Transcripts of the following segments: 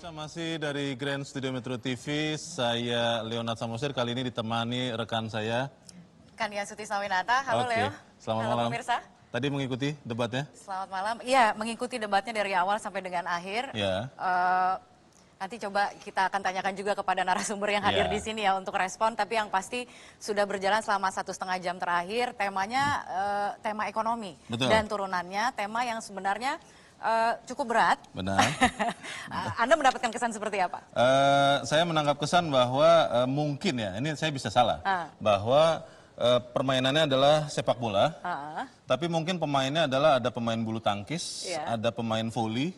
Pemirsa masih dari Grand Studio Metro TV, saya Leonard Samosir, kali ini ditemani rekan saya. Kania Suti Sawinata, halo Leo. Selamat halo malam. Pemirsa. Tadi mengikuti debatnya? Selamat malam. Iya, mengikuti debatnya dari awal sampai dengan akhir. Ya. Nanti coba kita akan tanyakan juga kepada narasumber yang hadir di sini ya untuk respon. Tapi yang pasti sudah berjalan selama 1,5 jam terakhir. Temanya tema ekonomi. Betul. Dan turunannya tema yang sebenarnya cukup berat. Benar. Anda mendapatkan kesan seperti apa? Saya menangkap kesan bahwa mungkin ya, ini saya bisa salah, bahwa permainannya adalah sepak bola, tapi mungkin pemainnya adalah ada pemain bulu tangkis, ada pemain voli,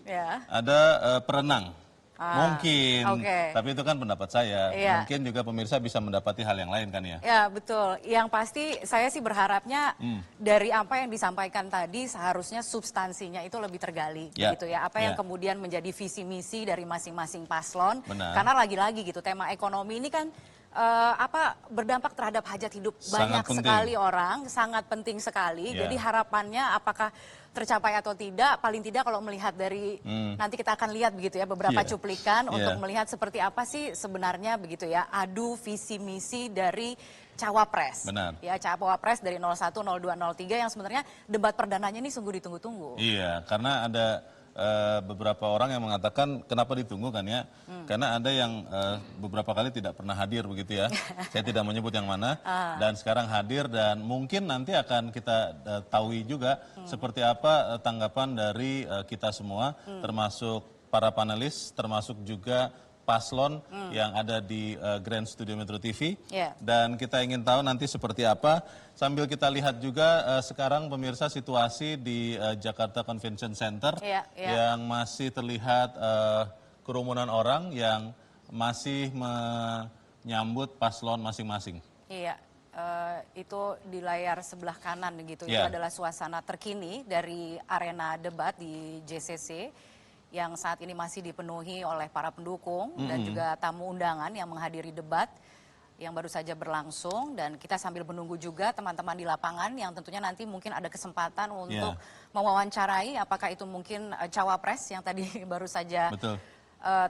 ada perenang. Mungkin, tapi itu kan pendapat saya. Mungkin juga pemirsa bisa mendapati hal yang lain kan ya? Ya betul, yang pasti saya sih berharapnya dari apa yang disampaikan tadi seharusnya substansinya itu lebih tergali gitu ya. Apa yang kemudian menjadi visi misi dari masing-masing paslon. Karena lagi-lagi gitu tema ekonomi ini kan berdampak terhadap hajat hidup banyak sekali orang, sangat penting sekali. Jadi harapannya apakah tercapai atau tidak, paling tidak kalau melihat dari nanti kita akan lihat begitu ya beberapa cuplikan untuk melihat seperti apa sih sebenarnya begitu ya adu visi misi dari cawapres. Benar. Ya cawapres dari 01, 02, 03 yang sebenarnya debat perdananya ini sungguh ditunggu-tunggu. Iya, karena ada beberapa orang yang mengatakan kenapa ditunggu kan ya, karena ada yang beberapa kali tidak pernah hadir begitu ya, saya tidak menyebut yang mana, dan sekarang hadir dan mungkin nanti akan kita tahu juga seperti apa tanggapan dari kita semua, termasuk para panelis, termasuk juga paslon yang ada di Grand Studio Metro TV, dan kita ingin tahu nanti seperti apa. Sambil kita lihat juga sekarang pemirsa situasi di Jakarta Convention Center yang masih terlihat kerumunan orang yang masih menyambut paslon masing-masing. Iya, itu di layar sebelah kanan gitu, itu adalah suasana terkini dari arena debat di JCC. Yang saat ini masih dipenuhi oleh para pendukung dan juga tamu undangan yang menghadiri debat yang baru saja berlangsung, dan kita sambil menunggu juga teman-teman di lapangan yang tentunya nanti mungkin ada kesempatan untuk mewawancarai apakah itu mungkin cawapres yang tadi baru saja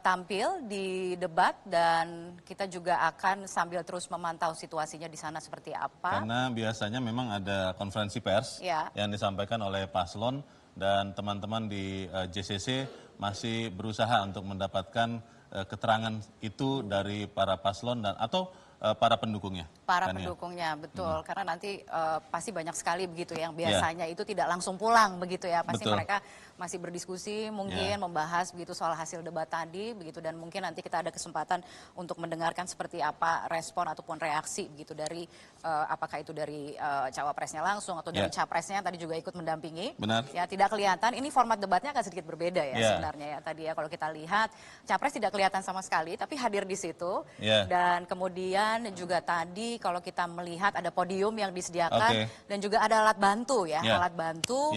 tampil di debat, dan kita juga akan sambil terus memantau situasinya di sana seperti apa. Karena biasanya memang ada konferensi pers yang disampaikan oleh paslon, dan teman-teman di JCC masih berusaha untuk mendapatkan keterangan itu dari para paslon dan atau para pendukungnya. Para pendukungnya, betul. Karena nanti pasti banyak sekali begitu yang biasanya itu tidak langsung pulang begitu ya. Pasti mereka masih berdiskusi, mungkin membahas begitu soal hasil debat tadi begitu, dan mungkin nanti kita ada kesempatan untuk mendengarkan seperti apa respon ataupun reaksi begitu dari apakah itu dari cawapresnya langsung atau dari capresnya yang tadi juga ikut mendampingi. Ya, tidak kelihatan. Ini format debatnya akan sedikit berbeda ya sebenarnya ya. Tadi ya kalau kita lihat capres tidak kelihatan sama sekali tapi hadir di situ. Dan kemudian juga tadi kalau kita melihat ada podium yang disediakan dan juga ada alat bantu ya. Alat bantu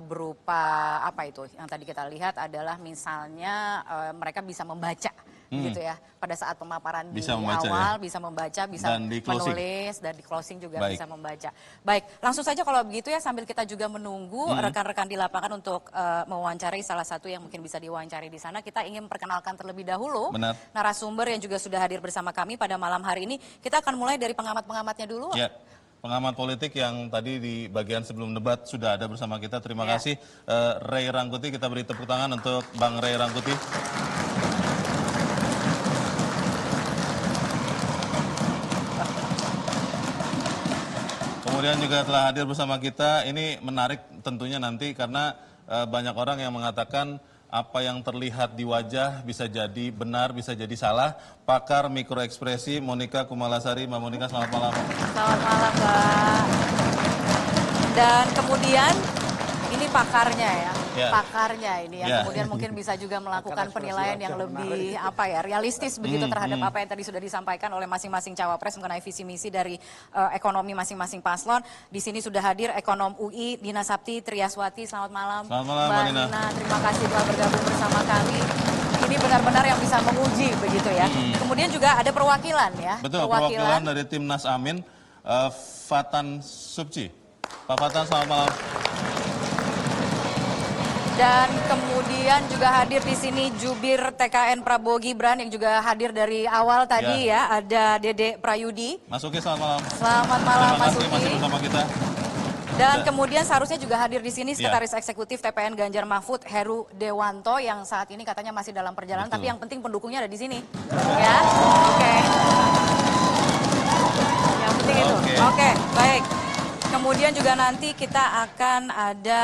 berupa apa itu yang tadi kita lihat adalah misalnya mereka bisa membaca gitu ya pada saat pemaparan di awal, bisa membaca, bisa menulis, dan di closing juga bisa membaca. Baik, langsung saja kalau begitu ya, sambil kita juga menunggu rekan-rekan di lapangan untuk mewawancarai salah satu yang mungkin bisa diwawancari di sana, kita ingin memperkenalkan terlebih dahulu narasumber yang juga sudah hadir bersama kami pada malam hari ini. Kita akan mulai dari pengamat-pengamatnya dulu. Pengamat politik yang tadi di bagian sebelum debat sudah ada bersama kita. Terima kasih Ray Rangkuti. Kita beri tepuk tangan untuk Bang Ray Rangkuti. Kemudian juga telah hadir bersama kita. Ini menarik tentunya nanti karena banyak orang yang mengatakan apa yang terlihat di wajah bisa jadi benar, bisa jadi salah. Pakar mikroekspresi Monika Kumalasari. Mbak Monika, selamat malam. Selamat malam, Mbak. Dan kemudian ini pakarnya ya, pakarnya ini yang kemudian mungkin bisa juga melakukan penilaian yang lebih realistis begitu terhadap apa yang tadi sudah disampaikan oleh masing-masing cawapres mengenai visi misi dari ekonomi masing-masing paslon. Di sini sudah hadir ekonom UI Dina Sapti Triaswati. Selamat malam. Selamat malam, Mbak Dina. Terima kasih telah bergabung bersama kami. Ini benar-benar yang bisa menguji begitu ya. Kemudian juga ada perwakilan ya. Betul, perwakilan dari Timnas Amin, Fatan Subci. Pak Fatan, selamat malam. Dan kemudian juga hadir di sini jubir TKN Prabowo Gibran yang juga hadir dari awal tadi ya. Ada Dede Prayudi. Mas Uki, selamat malam. Selamat malam Terima Mas kasih Uki. masih bersama kita. Dan kemudian seharusnya juga hadir di sini Sekretaris Eksekutif TPN Ganjar Mahfud Heru Dewanto yang saat ini katanya masih dalam perjalanan, tapi yang penting pendukungnya ada di sini. Ya, oke. Yang penting itu. Oke, baik. Kemudian juga nanti kita akan ada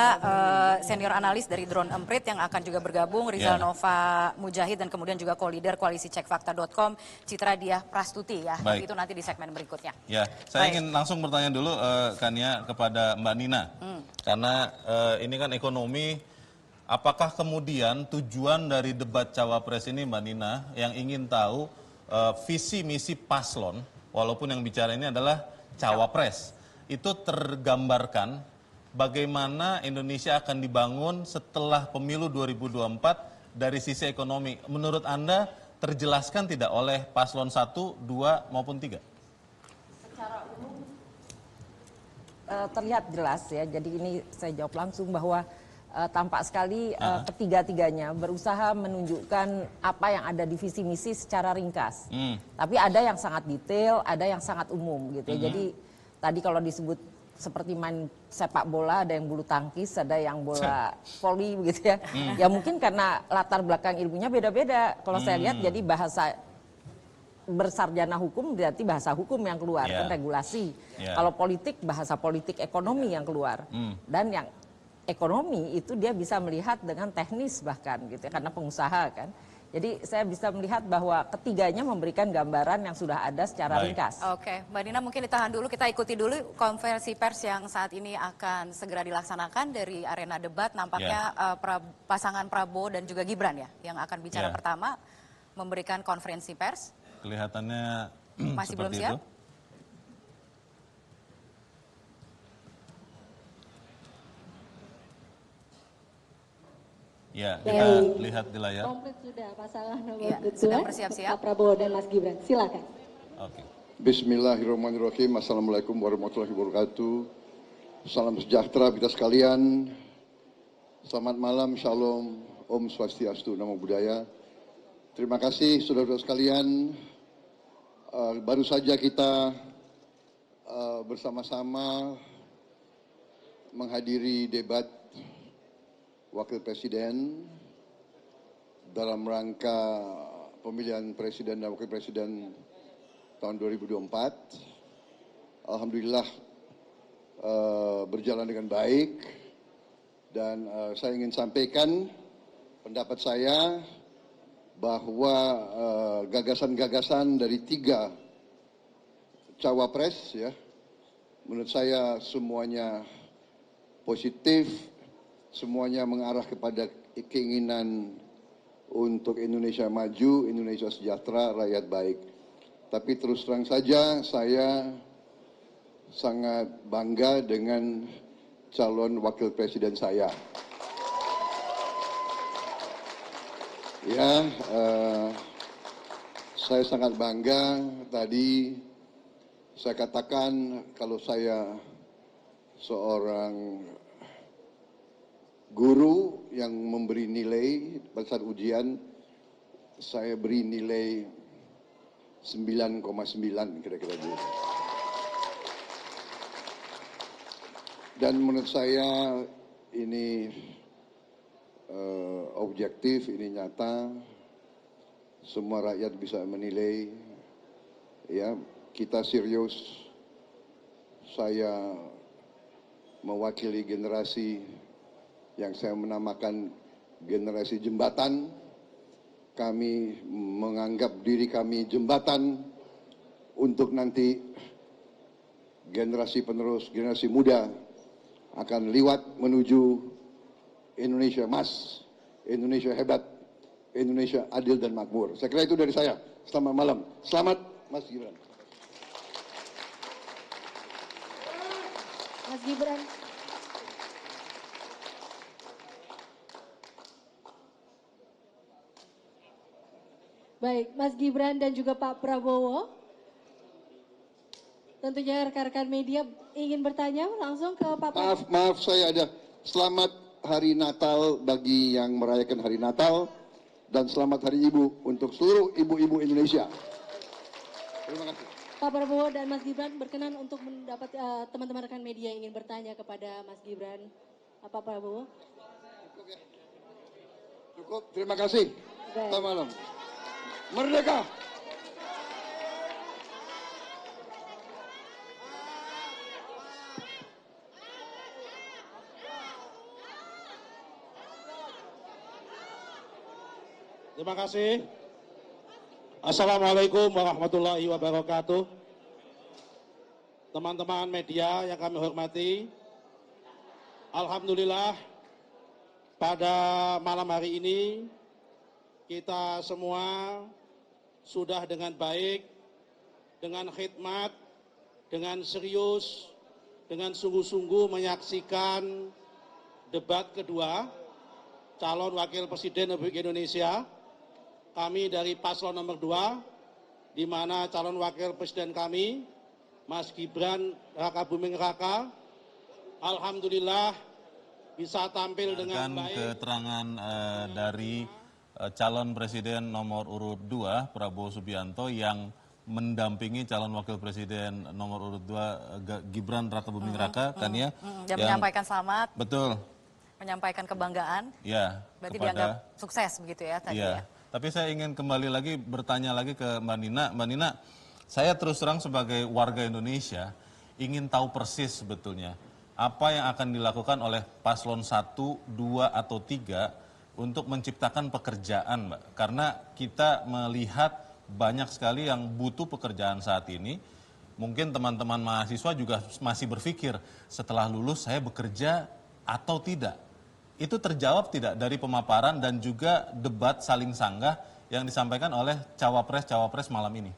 senior analis dari Drone Emprit yang akan juga bergabung, Rizal Nova Mujahid, dan kemudian juga co-leader koalisi cekfakta.com, Citra Diah Prastuti ya. Baik. Itu nanti di segmen berikutnya. Ya, saya ingin langsung bertanya dulu Kania kepada Mbak Nina. Karena ini kan ekonomi, apakah kemudian tujuan dari debat Cawapres ini Mbak Nina yang ingin tahu visi misi paslon, walaupun yang bicara ini adalah Cawapres, itu tergambarkan bagaimana Indonesia akan dibangun setelah pemilu 2024 dari sisi ekonomi. Menurut Anda terjelaskan tidak oleh paslon 1, 2 maupun 3? Secara umum terlihat jelas ya, jadi ini saya jawab langsung bahwa tampak sekali ketiga-tiganya berusaha menunjukkan apa yang ada di visi misi secara ringkas. Tapi ada yang sangat detail, ada yang sangat umum gitu ya. Jadi tadi kalau disebut seperti main sepak bola, ada yang bulu tangkis, ada yang bola voli begitu ya. Ya mungkin karena latar belakang ilmunya beda-beda. Kalau saya lihat jadi bahasa bersarjana hukum berarti bahasa hukum yang keluar, kan regulasi. Kalau politik, bahasa politik ekonomi yang keluar. Dan yang ekonomi itu dia bisa melihat dengan teknis bahkan gitu ya, karena pengusaha kan. Jadi saya bisa melihat bahwa ketiganya memberikan gambaran yang sudah ada secara ringkas. Oke, Mbak Nina mungkin ditahan dulu, kita ikuti dulu konferensi pers yang saat ini akan segera dilaksanakan dari arena debat. Nampaknya pasangan Prabowo dan juga Gibran ya yang akan bicara pertama memberikan konferensi pers. Kelihatannya masih belum siap. Itu. Ya, kita lihat di layar. Komplit sudah pasangan nomor sudah bersiap-siap. Pak Prabowo dan Mas Gibran, silakan. Oke. Bismillahirrahmanirrahim. Assalamualaikum warahmatullahi wabarakatuh. Salam sejahtera kita sekalian. Selamat malam, shalom, om swastiastu, namo buddhaya. Terima kasih saudara-saudara sekalian. Baru saja kita bersama-sama menghadiri debat Wakil Presiden dalam rangka pemilihan Presiden dan Wakil Presiden tahun 2024. Alhamdulillah berjalan dengan baik dan saya ingin sampaikan pendapat saya bahwa gagasan-gagasan dari 3 cawapres ya, menurut saya semuanya positif. Semuanya mengarah kepada keinginan untuk Indonesia maju, Indonesia sejahtera, rakyat baik. Tapi terus terang saja saya sangat bangga dengan calon wakil presiden saya. Ya, saya sangat bangga. Tadi saya katakan kalau saya seorang guru yang memberi nilai pada saat ujian, saya beri nilai 9,9 kira-kira gitu. Dan menurut saya ini objektif, ini nyata, semua rakyat bisa menilai, ya kita serius. Saya mewakili generasi yang saya menamakan generasi jembatan. Kami menganggap diri kami jembatan untuk nanti generasi penerus, generasi muda akan liwat menuju Indonesia emas, Indonesia hebat, Indonesia adil dan makmur. Saya kira itu dari saya. Selamat malam. Selamat Mas Gibran. Mas Gibran. Baik, Mas Gibran dan juga Pak Prabowo. Tentunya rekan-rekan media ingin bertanya langsung ke Pak Prabowo. Maaf saya ada. Selamat Hari Natal bagi yang merayakan Hari Natal dan selamat Hari Ibu untuk seluruh ibu-ibu Indonesia. Terima kasih. Pak Prabowo dan Mas Gibran berkenan untuk mendapat teman-teman rekan media yang ingin bertanya kepada Mas Gibran. Pak Prabowo. Cukup, terima kasih. Selamat malam. Merdeka! Terima kasih. Assalamualaikum warahmatullahi wabarakatuh. Teman-teman media yang kami hormati, alhamdulillah pada malam hari ini kita semua sudah dengan baik, dengan khidmat, dengan serius, dengan sungguh-sungguh menyaksikan debat kedua calon wakil presiden Republik Indonesia. Kami dari paslon nomor 2, di mana calon wakil presiden kami, Mas Gibran Raka Buming Raka, alhamdulillah bisa tampil dengan baik. Keterangan dari calon presiden nomor urut 2, Prabowo Subianto, yang mendampingi calon wakil presiden nomor urut 2, Gibran Raka Buming Raka, kan ya? Dan menyampaikan selamat. Betul. Menyampaikan kebanggaan. Ya. Berarti dianggap sukses begitu ya tadi ya. Tapi saya ingin kembali lagi bertanya lagi ke Mbak Nina. Mbak Nina, saya terus terang sebagai warga Indonesia ingin tahu persis sebetulnya apa yang akan dilakukan oleh paslon 1, 2, atau 3 untuk menciptakan pekerjaan, Mbak. Karena kita melihat banyak sekali yang butuh pekerjaan saat ini. Mungkin teman-teman mahasiswa juga masih berpikir, setelah lulus saya bekerja atau tidak. Itu terjawab tidak dari pemaparan dan juga debat saling sanggah yang disampaikan oleh cawapres malam ini?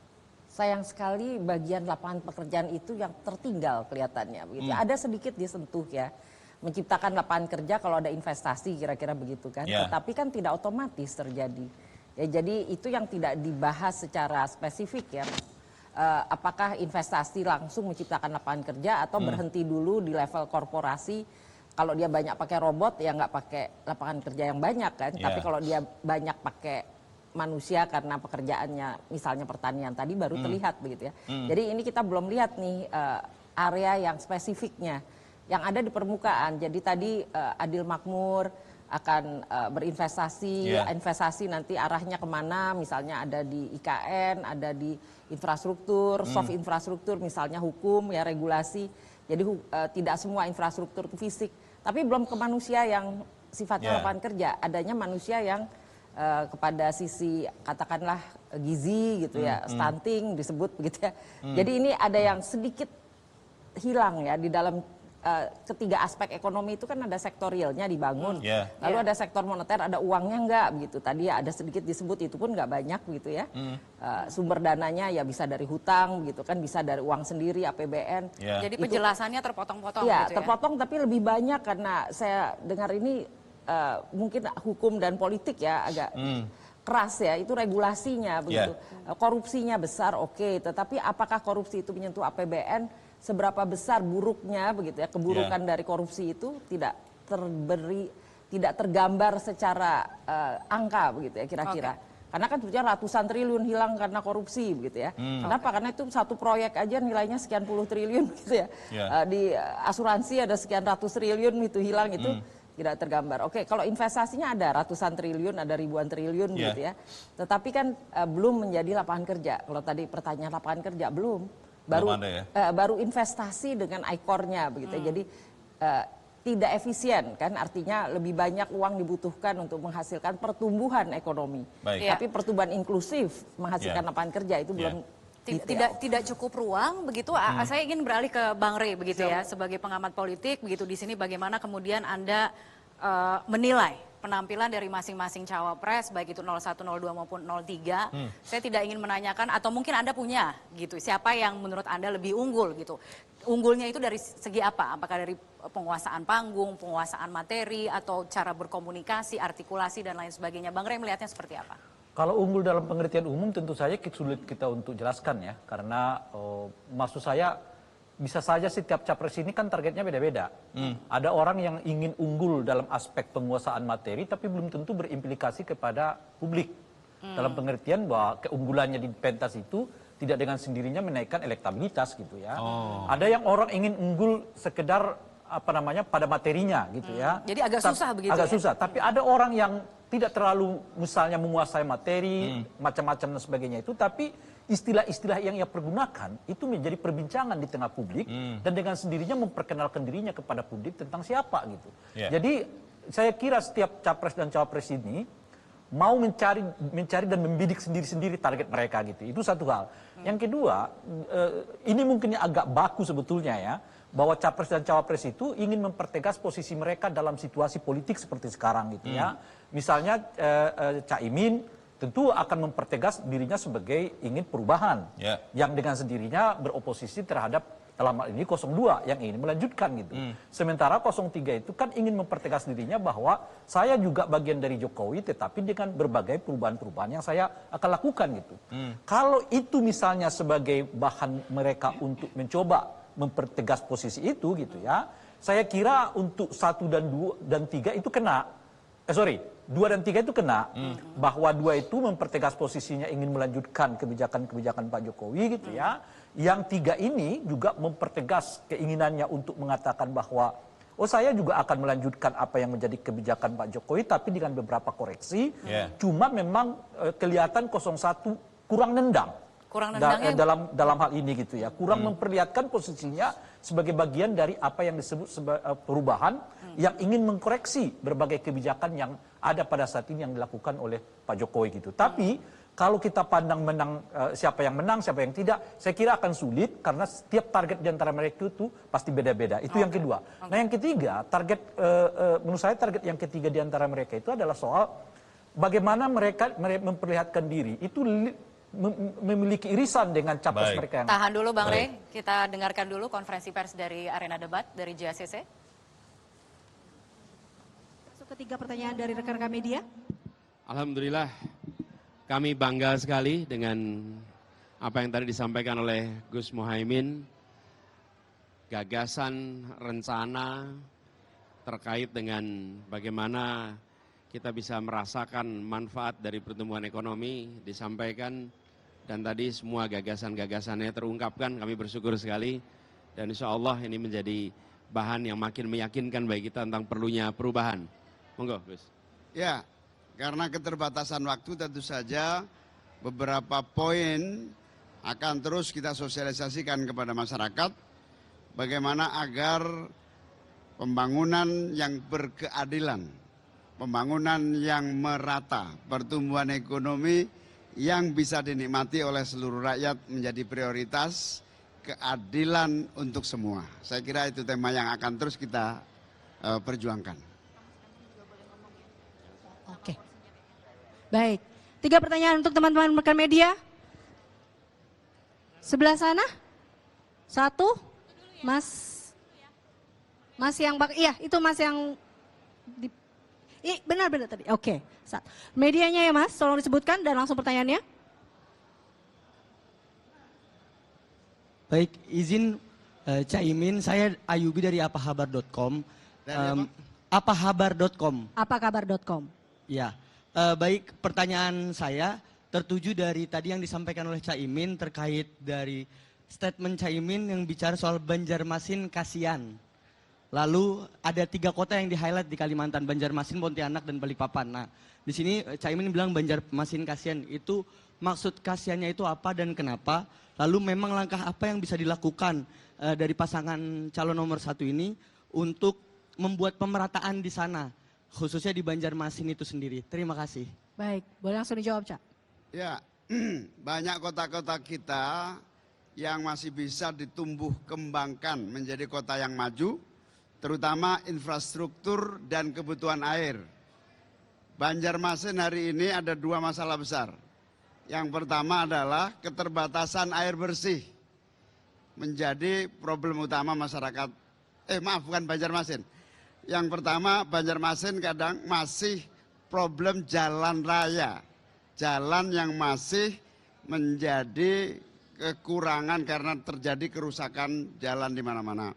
Sayang sekali bagian lapangan pekerjaan itu yang tertinggal kelihatannya. Begitu. Ada sedikit disentuh ya, menciptakan lapangan kerja kalau ada investasi kira-kira begitu kan. Tetapi kan tidak otomatis terjadi. Ya, jadi itu yang tidak dibahas secara spesifik ya. Apakah investasi langsung menciptakan lapangan kerja atau berhenti dulu di level korporasi. Kalau dia banyak pakai robot ya nggak pakai lapangan kerja yang banyak kan. Tapi kalau dia banyak pakai manusia karena pekerjaannya misalnya pertanian tadi baru terlihat begitu ya. Jadi ini kita belum lihat nih area yang spesifiknya yang ada di permukaan. Jadi tadi adil makmur akan berinvestasi, investasi nanti arahnya kemana, misalnya ada di IKN, ada di infrastruktur, soft infrastruktur misalnya hukum ya regulasi. Jadi tidak semua infrastruktur itu fisik, tapi belum ke manusia yang sifatnya lapangan kerja. Adanya manusia yang kepada sisi katakanlah gizi gitu ya, stunting disebut begitu ya. Jadi ini ada yang sedikit hilang ya di dalam ketiga aspek ekonomi itu kan ada sektor realnya dibangun, lalu ada sektor moneter, ada uangnya enggak begitu. Tadi ada sedikit disebut itu pun enggak banyak begitu ya. Sumber dananya ya bisa dari hutang begitu kan, bisa dari uang sendiri APBN. Jadi penjelasannya terpotong-potong ya, gitu ya. terpotong tapi lebih banyak karena saya dengar ini mungkin hukum dan politik ya agak keras ya, itu regulasinya begitu. Korupsinya besar oke, tetapi apakah korupsi itu menyentuh APBN? Seberapa besar buruknya begitu ya, keburukan dari korupsi itu tidak tergambar secara angka begitu ya kira-kira. Karena kan sebetulnya ratusan triliun hilang karena korupsi begitu ya. Kenapa? Karena itu satu proyek aja nilainya sekian puluh triliun gitu ya. Di asuransi ada sekian ratus triliun itu hilang itu tidak tergambar. Oke, kalau investasinya ada ratusan triliun, ada ribuan triliun gitu ya. Tetapi kan belum menjadi lapangan kerja. Kalau tadi pertanyaan lapangan kerja belum. Baru investasi dengan ICOR-nya begitu. Jadi tidak efisien kan, artinya lebih banyak uang dibutuhkan untuk menghasilkan pertumbuhan ekonomi. Tapi pertumbuhan inklusif menghasilkan lapangan kerja itu belum tidak cukup ruang begitu. Saya ingin beralih ke Bang Rey begitu ya, sebagai pengamat politik begitu di sini bagaimana kemudian Anda menilai penampilan dari masing-masing cawapres, baik itu 01, 02 maupun 03. Saya tidak ingin menanyakan, atau mungkin Anda punya gitu, siapa yang menurut Anda lebih unggul gitu. Unggulnya itu dari segi apa? Apakah dari penguasaan panggung, penguasaan materi, atau cara berkomunikasi, artikulasi, dan lain sebagainya. Bang Rey melihatnya seperti apa? Kalau unggul dalam pengertian umum tentu saja sulit kita untuk jelaskan ya. Karena maksud saya bisa saja setiap capres ini kan targetnya beda-beda. Ada orang yang ingin unggul dalam aspek penguasaan materi tapi belum tentu berimplikasi kepada publik. Dalam pengertian bahwa keunggulannya di pentas itu tidak dengan sendirinya menaikkan elektabilitas gitu ya. Ada yang orang ingin unggul sekedar pada materinya gitu ya. Jadi agak susah begitu agak ya? susah, tapi ada orang yang tidak terlalu misalnya menguasai materi, macam-macam dan sebagainya itu, tapi istilah-istilah yang ia pergunakan itu menjadi perbincangan di tengah publik dan dengan sendirinya memperkenalkan dirinya kepada publik tentang siapa gitu. Jadi saya kira setiap capres dan cawapres ini mau mencari dan membidik sendiri-sendiri target mereka gitu. Itu satu hal. Yang kedua, ini mungkin agak baku sebetulnya ya, bahwa capres dan cawapres itu ingin mempertegas posisi mereka dalam situasi politik seperti sekarang gitu ya. Misalnya Caimin tentu akan mempertegas dirinya sebagai ingin perubahan yang dengan sendirinya beroposisi terhadap dalam hal ini 02 yang ingin melanjutkan gitu. Sementara 03 itu kan ingin mempertegas dirinya bahwa saya juga bagian dari Jokowi tetapi dengan berbagai perubahan-perubahan yang saya akan lakukan gitu. Kalau itu misalnya sebagai bahan mereka untuk mencoba mempertegas posisi itu gitu ya, saya kira untuk 1 dan 2 dan 3 itu kena. 2 dan 3 itu kena, bahwa 2 itu mempertegas posisinya ingin melanjutkan kebijakan-kebijakan Pak Jokowi gitu ya. Yang 3 ini juga mempertegas keinginannya untuk mengatakan bahwa saya juga akan melanjutkan apa yang menjadi kebijakan Pak Jokowi tapi dengan beberapa koreksi. Cuma memang kelihatan 01 kurang nendang. Dalam hal ini gitu ya, kurang memperlihatkan posisinya sebagai bagian dari apa yang disebut perubahan yang ingin mengkoreksi berbagai kebijakan yang ada pada saat ini yang dilakukan oleh Pak Jokowi gitu. Tapi kalau kita pandang siapa yang menang, siapa yang tidak, saya kira akan sulit karena setiap target di antara mereka itu pasti beda-beda. Itu yang kedua. Nah yang ketiga, menurut saya target yang ketiga di antara mereka itu adalah soal bagaimana mereka memperlihatkan diri itu memiliki irisan dengan capres mereka yang... Tahan dulu Bang Rey, kita dengarkan dulu konferensi pers dari Arena Debat dari JACC. Masuk ke 3 pertanyaan dari rekan-rekan media. Alhamdulillah, kami bangga sekali dengan apa yang tadi disampaikan oleh Gus Muhaimin, gagasan, rencana terkait dengan bagaimana kita bisa merasakan manfaat dari pertumbuhan ekonomi disampaikan. Dan tadi semua gagasan-gagasannya terungkapkan, kami bersyukur sekali. Dan insya Allah ini menjadi bahan yang makin meyakinkan bagi kita tentang perlunya perubahan. Monggo, Gus. Ya, karena keterbatasan waktu tentu saja beberapa poin akan terus kita sosialisasikan kepada masyarakat. Bagaimana agar pembangunan yang berkeadilan, pembangunan yang merata, pertumbuhan ekonomi yang bisa dinikmati oleh seluruh rakyat menjadi prioritas, keadilan untuk semua. Saya kira itu tema yang akan terus kita perjuangkan. Oke. Baik. 3 pertanyaan untuk teman-teman rekan media. Sebelah sana. 1. Mas yang iya, itu Mas yang benar tadi. Oke. Medianya ya Mas, tolong disebutkan dan langsung pertanyaannya. Baik, izin Caimin, saya Ayubi dari apahabar.com. Apahabar.com. Apakabar.com. Ya, baik, pertanyaan saya tertuju dari tadi yang disampaikan oleh Caimin terkait dari statement Caimin yang bicara soal Banjarmasin kasihan. Lalu ada 3 kota yang di-highlight di Kalimantan, Banjarmasin, Pontianak, dan Balikpapan. Nah, di sini Caimin bilang Banjarmasin kasihan. Itu maksud kasihannya itu apa dan kenapa? Lalu memang langkah apa yang bisa dilakukan dari pasangan calon nomor 1 ini untuk membuat pemerataan di sana, khususnya di Banjarmasin itu sendiri. Terima kasih. Baik, boleh langsung dijawab, Cak. Ya, banyak kota-kota kita yang masih bisa ditumbuh kembangkan menjadi kota yang maju, terutama infrastruktur dan kebutuhan air. Banjarmasin hari ini ada 2 masalah besar. Yang pertama adalah keterbatasan air bersih. Menjadi problem utama masyarakat, bukan Banjarmasin. Yang pertama Banjarmasin kadang masih problem jalan raya. Jalan yang masih menjadi kekurangan karena terjadi kerusakan jalan di mana-mana.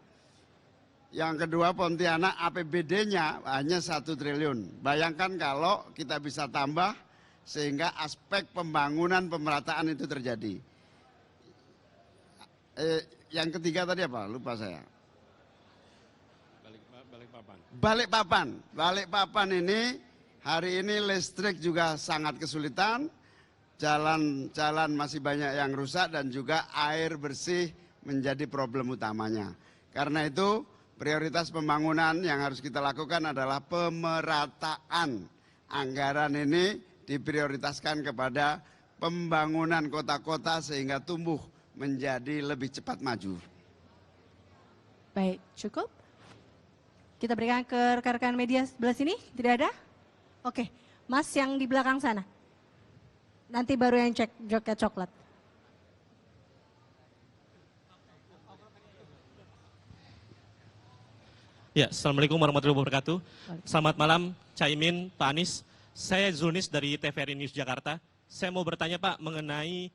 Yang kedua, Pontianak APBD-nya hanya 1 triliun. Bayangkan kalau kita bisa tambah sehingga aspek pembangunan pemerataan itu terjadi. Yang ketiga tadi apa? Lupa saya. Balikpapan ini hari ini listrik juga sangat kesulitan. Jalan masih banyak yang rusak dan juga air bersih menjadi problem utamanya. Karena itu prioritas pembangunan yang harus kita lakukan adalah pemerataan. Anggaran ini diprioritaskan kepada pembangunan kota-kota sehingga tumbuh menjadi lebih cepat maju. Baik, cukup. Kita berikan ke rekan-rekan media sebelah sini, tidak ada? Oke, Mas yang di belakang sana. Nanti baru yang cek joket coklat. Ya, Assalamualaikum warahmatullahi wabarakatuh. Selamat malam, Caimin, Pak Anies. Saya Zulnis dari TVRI News Jakarta. Saya mau bertanya Pak mengenai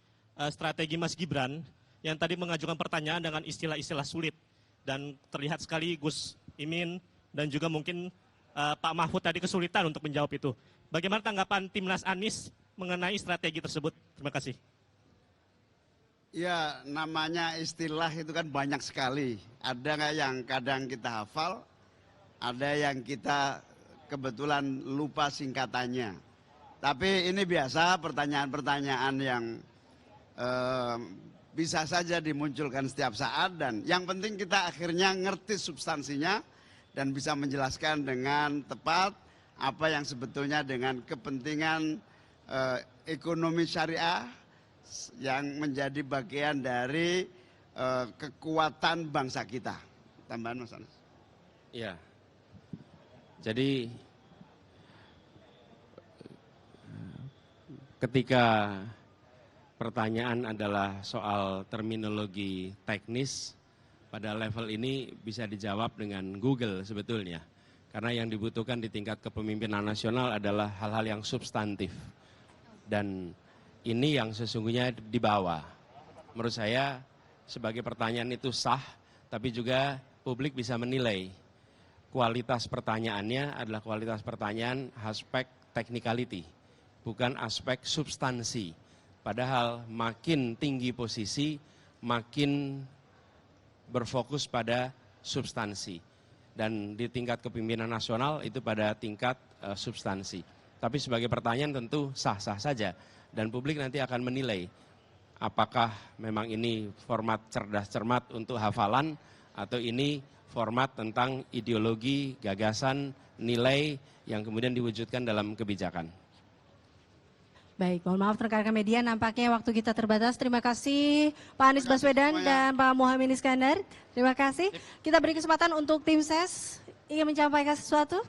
strategi Mas Gibran yang tadi mengajukan pertanyaan dengan istilah-istilah sulit. Dan terlihat sekali Gus Imin dan juga mungkin Pak Mahfud tadi kesulitan untuk menjawab itu. Bagaimana tanggapan Timnas Anies mengenai strategi tersebut? Terima kasih. Ya, namanya istilah itu kan banyak sekali. Ada nggak yang kadang kita hafal, ada yang kita kebetulan lupa singkatannya. Tapi ini biasa pertanyaan-pertanyaan yang bisa saja dimunculkan setiap saat. Dan yang penting kita akhirnya ngerti substansinya dan bisa menjelaskan dengan tepat apa yang sebetulnya dengan kepentingan ekonomi syariah yang menjadi bagian dari kekuatan bangsa kita. Tambahan Mas Anies. Iya. Jadi ketika pertanyaan adalah soal terminologi teknis, pada level ini bisa dijawab dengan Google sebetulnya. Karena yang dibutuhkan di tingkat kepemimpinan nasional adalah hal-hal yang substantif. Dan ini yang sesungguhnya dibawa. Menurut saya sebagai pertanyaan itu sah, tapi juga publik bisa menilai kualitas pertanyaannya adalah kualitas pertanyaan aspek technicality, bukan aspek substansi. Padahal makin tinggi posisi, makin berfokus pada substansi. Dan di tingkat kepemimpinan nasional itu pada tingkat substansi. Tapi sebagai pertanyaan tentu sah-sah saja. Dan publik nanti akan menilai apakah memang ini format cerdas cermat untuk hafalan atau ini format tentang ideologi, gagasan, nilai yang kemudian diwujudkan dalam kebijakan. Baik, mohon maaf rekan-rekan media, nampaknya waktu kita terbatas. Terima kasih Pak Anies Baswedan dan Pak Muhaimin Iskandar. Terima kasih. Kita beri kesempatan untuk tim ses ingin menyampaikan sesuatu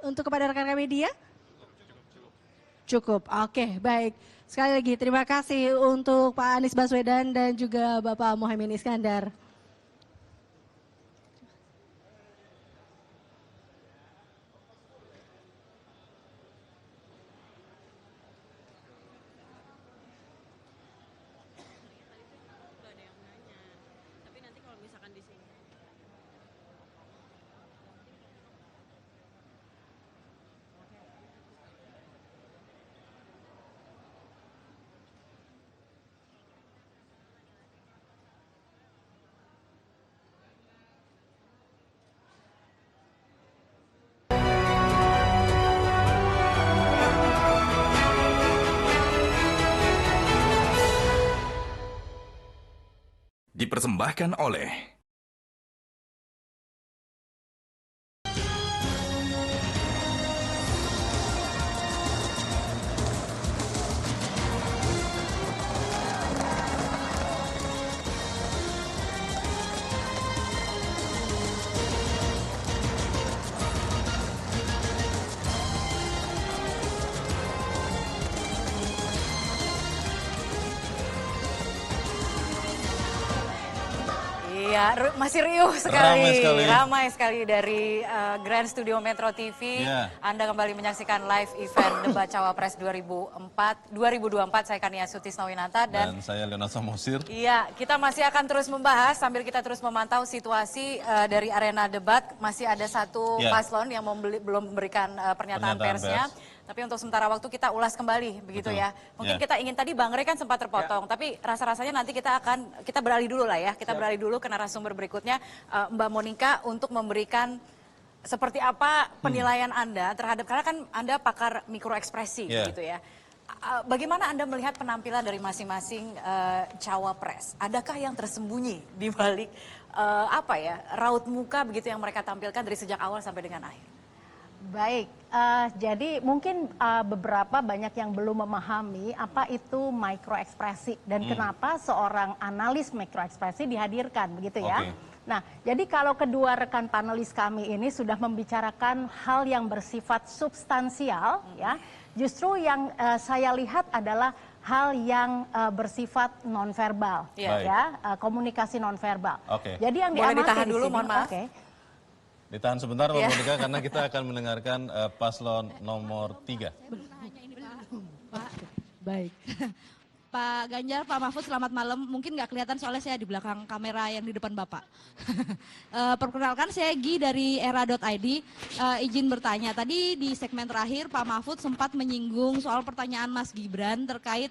untuk kepada rekan-rekan media. Cukup, oke, baik. Sekali lagi terima kasih untuk Pak Anies Baswedan dan juga Bapak Muhaimin Iskandar. Dipersembahkan oleh Iya, masih riuh sekali. Ramai sekali. Sekali dari Grand Studio Metro TV. Yeah. Anda kembali menyaksikan live event Debat Cawapres 2024. Saya Kania Sutisnawinata dan saya Leonard Samosir. Iya, kita masih akan terus membahas sambil kita terus memantau situasi dari arena debat. Masih ada satu paslon yang belum memberikan pernyataan persnya. Tapi untuk sementara waktu kita ulas kembali, begitu ya. Mungkin kita ingin tadi Bang Rey kan sempat terpotong, tapi rasa-rasanya nanti kita beralih dulu lah ya. Kita beralih dulu ke narasumber berikutnya, Mbak Monica, untuk memberikan seperti apa penilaian Anda terhadap, karena kan Anda pakar mikroekspresi, gitu ya. Bagaimana Anda melihat penampilan dari masing-masing cawapres? Adakah yang tersembunyi di balik raut muka begitu yang mereka tampilkan dari sejak awal sampai dengan akhir? Baik, jadi mungkin beberapa banyak yang belum memahami apa itu mikroekspresi dan kenapa seorang analis mikroekspresi dihadirkan, begitu ya. Nah, jadi kalau kedua rekan panelis kami ini sudah membicarakan hal yang bersifat substansial, ya, justru yang saya lihat adalah hal yang bersifat nonverbal, ya, komunikasi nonverbal. Jadi yang boleh diamati ditahan di dulu, sini, mohon maaf. Ditahan sebentar Mbak Monica karena kita akan mendengarkan paslon nomor 3. Pak, baik. Pak Ganjar, Pak Mahfud, selamat malam. Mungkin nggak kelihatan soalnya saya di belakang kamera yang di depan Bapak. Perkenalkan, saya Gi dari era.id. Izin bertanya, tadi di segmen terakhir Pak Mahfud sempat menyinggung soal pertanyaan Mas Gibran terkait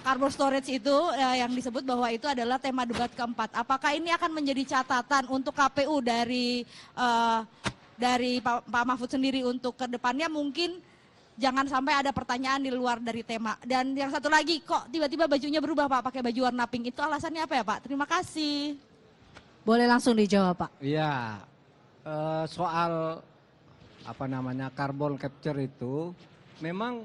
karbon storage itu yang disebut bahwa itu adalah tema debat keempat. Apakah ini akan menjadi catatan untuk KPU dari Pak Mahfud sendiri untuk kedepannya, mungkin jangan sampai ada pertanyaan di luar dari tema. Dan yang satu lagi, kok tiba-tiba bajunya berubah Pak, pakai baju warna pink, itu alasannya apa ya Pak? Terima kasih. Boleh langsung dijawab Pak. Iya, soal carbon capture itu memang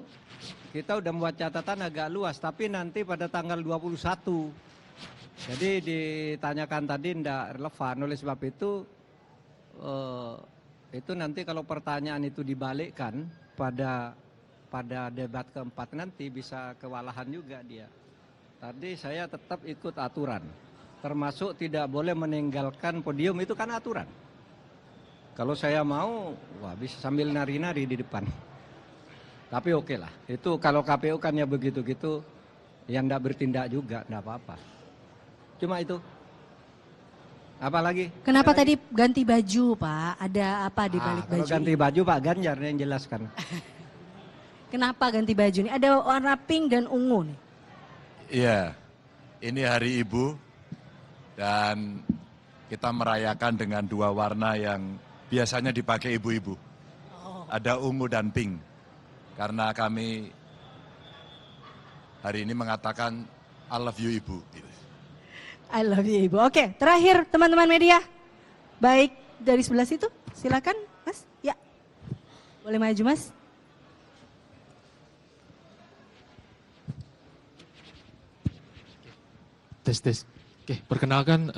kita udah membuat catatan agak luas, tapi nanti pada tanggal 21. Jadi ditanyakan tadi tidak relevan, oleh sebab itu nanti kalau pertanyaan itu dibalikkan pada debat keempat nanti bisa kewalahan juga dia. Tadi saya tetap ikut aturan, termasuk tidak boleh meninggalkan podium, itu kan aturan. Kalau saya mau, bisa sambil nari-nari di depan. Tapi oke lah, itu kalau KPU kan ya begitu-gitu, yang tidak bertindak juga, tidak apa-apa. Cuma itu. Apa lagi? Kenapa tadi ganti baju Pak? Ada apa di balik baju? Kalau ganti baju Pak Ganjar yang jelaskan. Kenapa ganti baju nih? Ada warna pink dan ungu nih. Iya, ini Hari Ibu dan kita merayakan dengan dua warna yang biasanya dipakai ibu-ibu. Ada ungu dan pink. Karena kami hari ini mengatakan I love you Ibu. I love you Ibu. Oke, terakhir teman-teman media. Baik, dari sebelah situ, silakan Mas. Ya, boleh maju Mas. Tes. Oke, perkenalkan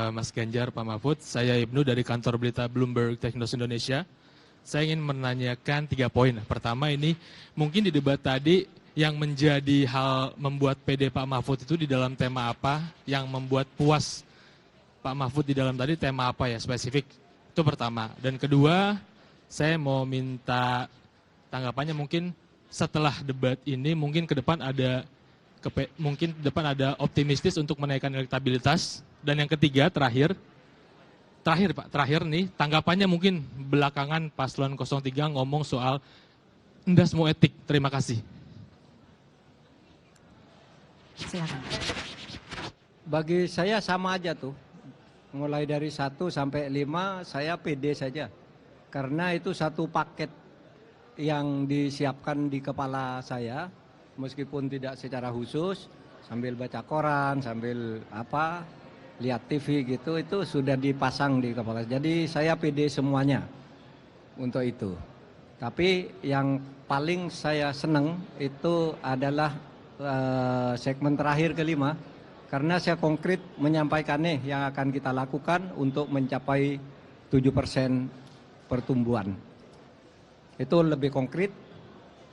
Mas Ganjar, Pak Mahfud. Saya Ibnu dari kantor berita Bloomberg Technos Indonesia. Saya ingin menanyakan 3 poin. Pertama ini mungkin di debat tadi yang menjadi hal membuat PD Pak Mahfud itu di dalam tema apa, yang membuat puas Pak Mahfud di dalam tadi tema apa ya spesifik, itu pertama. Dan kedua, saya mau minta tanggapannya mungkin setelah debat ini mungkin ke depan ada optimistis untuk menaikkan elektabilitas. Dan yang ketiga terakhir Pak, nih, tanggapannya mungkin belakangan paslon 03 ngomong soal endas mau etik. Terima kasih. Silakan. Bagi saya sama aja tuh. Mulai dari 1 sampai 5 saya pede saja. Karena itu satu paket yang disiapkan di kepala saya. Meskipun tidak secara khusus, sambil baca koran, sambil lihat TV gitu, itu sudah dipasang di kepala. Jadi saya pede semuanya untuk itu. Tapi yang paling saya senang itu adalah segmen terakhir kelima, karena saya konkret menyampaikannya yang akan kita lakukan untuk mencapai 7% pertumbuhan. Itu lebih konkret,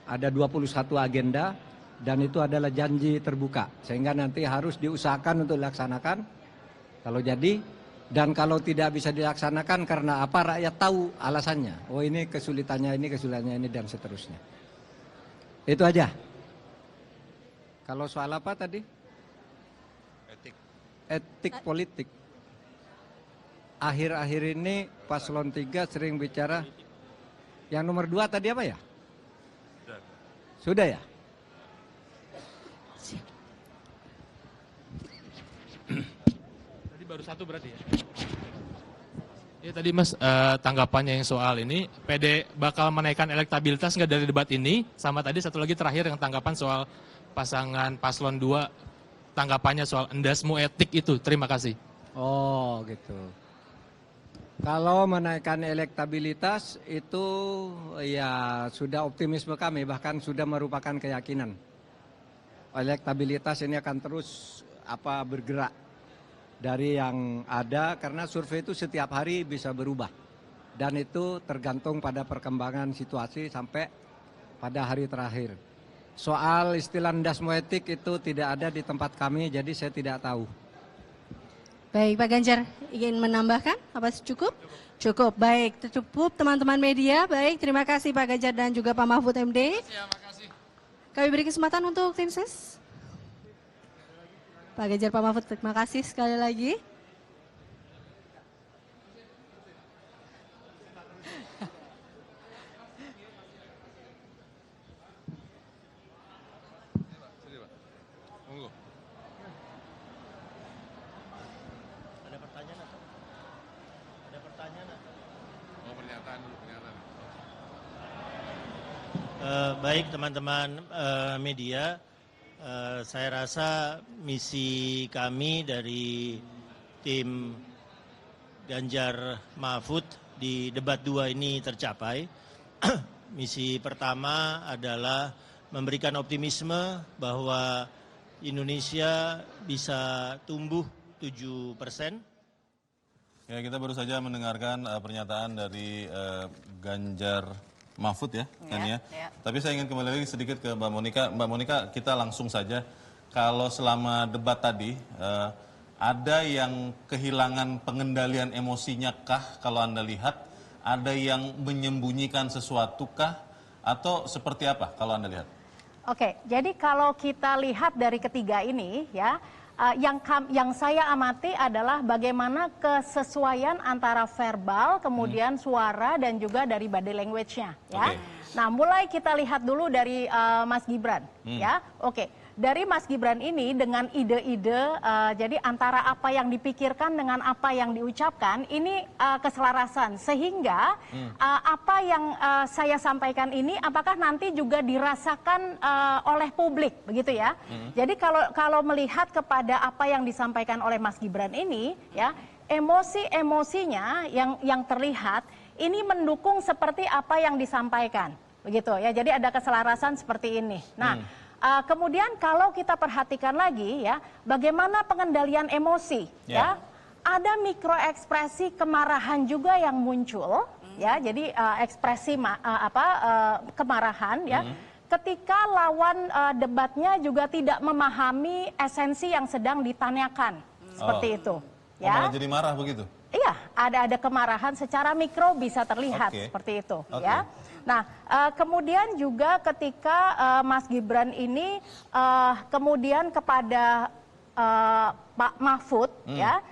ada 21 agenda dan itu adalah janji terbuka, sehingga nanti harus diusahakan untuk dilaksanakan kalau jadi, dan kalau tidak bisa dilaksanakan karena apa, rakyat tahu alasannya. Oh ini kesulitannya ini, dan seterusnya. Itu aja. Kalau soal apa tadi? Etik politik. Akhir-akhir ini paslon 3 sering bicara. Yang nomor 2 tadi apa ya? Sudah ya? Tadi baru satu berarti ya? Ya tadi Mas, tanggapannya yang soal ini, PD bakal menaikkan elektabilitas nggak dari debat ini? Sama tadi satu lagi terakhir yang tanggapan soal pasangan paslon 2, tanggapannya soal endasmu etik itu. Terima kasih. Oh gitu. Kalau menaikkan elektabilitas itu ya sudah optimisme kami, bahkan sudah merupakan keyakinan. Elektabilitas ini akan terus bergerak dari yang ada, karena survei itu setiap hari bisa berubah. Dan itu tergantung pada perkembangan situasi sampai pada hari terakhir. Soal istilah endasmu etik itu tidak ada di tempat kami, jadi saya tidak tahu. Baik, Pak Ganjar ingin menambahkan apa cukup? Cukup, baik, cukup teman-teman media. Baik, terima kasih Pak Ganjar dan juga Pak Mahfud MD. Kami beri kesempatan untuk tim ses. Pak Ganjar, Pak Mahfud, terima kasih sekali lagi. Ada pertanyaan atau? Ada pertanyaan atau? Oh, pernyataan dulu, pernyataan. Baik teman-teman media, saya rasa misi kami dari tim Ganjar Mahfud di debat 2 ini tercapai. Misi pertama adalah memberikan optimisme bahwa Indonesia bisa tumbuh 7%. Ya, kita baru saja mendengarkan pernyataan dari Ganjar Mahfud ya, kan ya. Tapi saya ingin kembali lagi sedikit ke Mbak Monika. Mbak Monika, kita langsung saja. Kalau selama debat tadi, ada yang kehilangan pengendalian emosinya kah kalau Anda lihat? Ada yang menyembunyikan sesuatu kah? Atau seperti apa kalau Anda lihat? Oke, jadi kalau kita lihat dari ketiga ini ya, yang saya amati adalah bagaimana kesesuaian antara verbal, kemudian suara dan juga dari body language-nya ya. Nah, mulai kita lihat dulu dari Mas Gibran ya. Dari Mas Gibran ini dengan ide-ide, jadi antara apa yang dipikirkan dengan apa yang diucapkan, ini keselarasan. Sehingga apa yang saya sampaikan ini, apakah nanti juga dirasakan oleh publik, begitu ya. Jadi kalau melihat kepada apa yang disampaikan oleh Mas Gibran ini, ya emosi-emosinya yang terlihat, ini mendukung seperti apa yang disampaikan, begitu ya. Jadi ada keselarasan seperti ini. Nah, kemudian kalau kita perhatikan lagi ya, bagaimana pengendalian emosi ya, ada mikroekspresi kemarahan juga yang muncul ya, jadi ekspresi kemarahan ya, ketika lawan debatnya juga tidak memahami esensi yang sedang ditanyakan seperti itu ya. Malah jadi marah begitu? Iya, ada kemarahan secara mikro bisa terlihat seperti itu ya. Nah, kemudian juga ketika Mas Gibran ini kemudian kepada Pak Mahfud ya,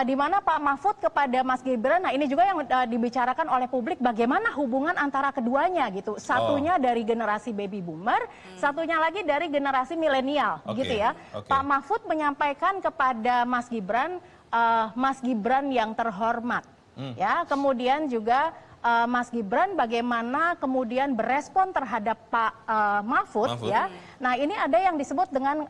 di mana Pak Mahfud kepada Mas Gibran, nah ini juga yang dibicarakan oleh publik, bagaimana hubungan antara keduanya gitu. Satunya dari generasi baby boomer, satunya lagi dari generasi milenial gitu ya. Pak Mahfud menyampaikan kepada Mas Gibran yang terhormat ya. Kemudian juga Mas Gibran bagaimana kemudian berespon terhadap Pak Mahfud ya. Nah, ini ada yang disebut dengan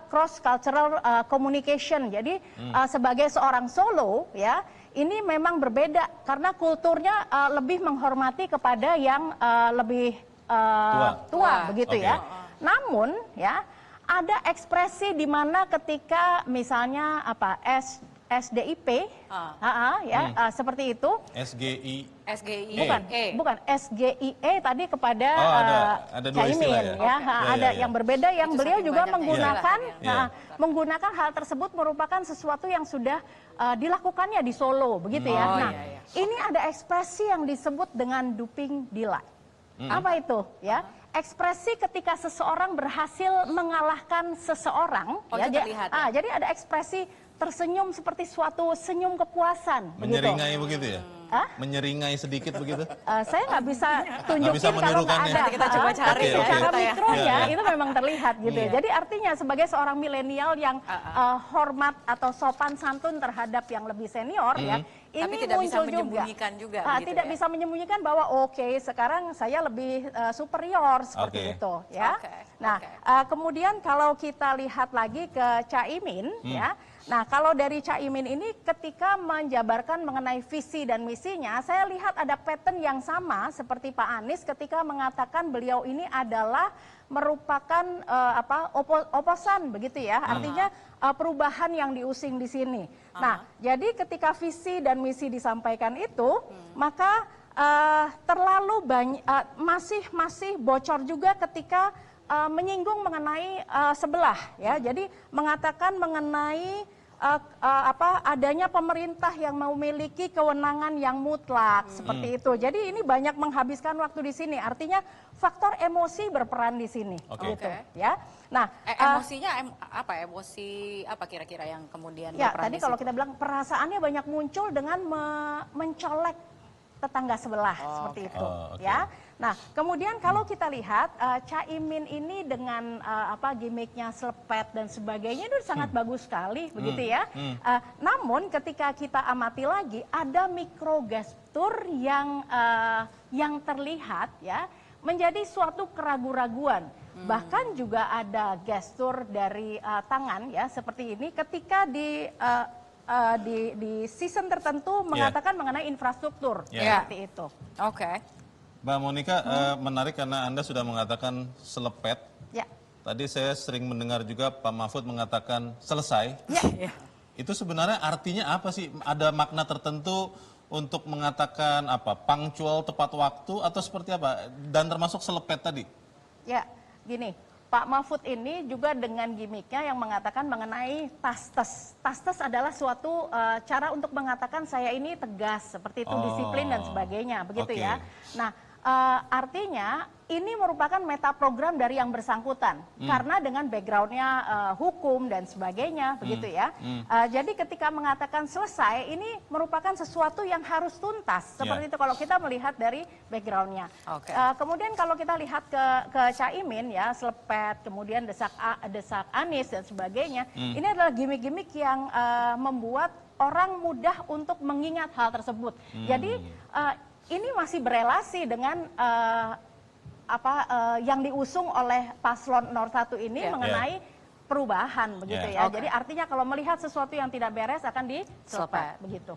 cross cultural communication. Jadi sebagai seorang solo ya, ini memang berbeda karena kulturnya lebih menghormati kepada yang lebih tua begitu ya. Namun ya, ada ekspresi di mana ketika misalnya SDIP, seperti itu. SGI. Bukan SGIE tadi kepada ada dua Caimin, istilah ya. Ada yang berbeda yang Itu beliau saking juga banyaknya menggunakan istilah, menggunakan hal tersebut merupakan sesuatu yang sudah dilakukannya di Solo, begitu ya. Nah, ini ada ekspresi yang disebut dengan duping delight. Apa itu? Ya, ekspresi ketika seseorang berhasil mengalahkan seseorang. Jadi ada ekspresi tersenyum seperti suatu senyum kepuasan. Menyeringai begitu ya? Menyeringai sedikit begitu? Saya nggak bisa tunjukin kalau nggak ada. Kita coba cari Tapi secara mikronya itu memang terlihat gitu ya. Iya. Jadi artinya sebagai seorang milenial yang hormat atau sopan santun terhadap yang lebih senior ya, Tapi ini tidak bisa muncul menyembunyikan juga, begitu tidak ya? bisa menyembunyikan bahwa oke, sekarang saya lebih superior seperti itu ya. Nah, kemudian kalau kita lihat lagi ke Caimin ya. Nah, kalau dari Caimin ini ketika menjabarkan mengenai visi dan misinya, saya lihat ada pattern yang sama seperti Pak Anies ketika mengatakan beliau ini adalah merupakan oposan begitu ya. Artinya perubahan yang diusung di sini. Nah, jadi ketika visi dan misi disampaikan itu, maka terlalu banyak masih bocor juga ketika menyinggung mengenai sebelah ya. Jadi mengatakan mengenai adanya pemerintah yang memiliki kewenangan yang mutlak seperti itu. Jadi ini banyak menghabiskan waktu di sini. Artinya faktor emosi berperan di sini. Gitu, ya. Nah, emosinya emosi apa kira-kira yang kemudian ya, berperan tadi di kalau situ? kita bilang perasaannya banyak muncul dengan mencolek tetangga sebelah seperti itu ya. Nah, kemudian kalau kita lihat Caimin ini dengan gimmicknya selepet dan sebagainya itu sangat bagus sekali begitu ya. Namun ketika kita amati lagi ada mikrogestur yang terlihat ya menjadi suatu keraguan-raguan. Bahkan juga ada gestur dari tangan ya seperti ini ketika di season tertentu mengatakan mengenai infrastruktur seperti itu. Mbak Monica, menarik karena Anda sudah mengatakan selepet. Ya. Tadi saya sering mendengar juga Pak Mahfud mengatakan selesai. Itu sebenarnya artinya apa sih? Ada makna tertentu untuk mengatakan punctual, tepat waktu atau seperti apa? Dan termasuk selepet tadi. Ya, gini. Pak Mahfud ini juga dengan gimmicknya yang mengatakan mengenai tastes. Tastes adalah suatu cara untuk mengatakan saya ini tegas, seperti itu disiplin dan sebagainya, begitu ya. Nah, artinya ini merupakan metaprogram dari yang bersangkutan karena dengan backgroundnya hukum dan sebagainya, begitu ya. Jadi ketika mengatakan selesai, ini merupakan sesuatu yang harus tuntas, seperti itu kalau kita melihat dari backgroundnya. Kemudian kalau kita lihat ke Caimin ya, selepet, kemudian desak Anies dan sebagainya, ini adalah gimmick-gimmick yang membuat orang mudah untuk mengingat hal tersebut. Jadi ini masih berelasi dengan yang diusung oleh paslon 01 ini mengenai perubahan begitu ya. Jadi artinya kalau melihat sesuatu yang tidak beres akan diselepet begitu.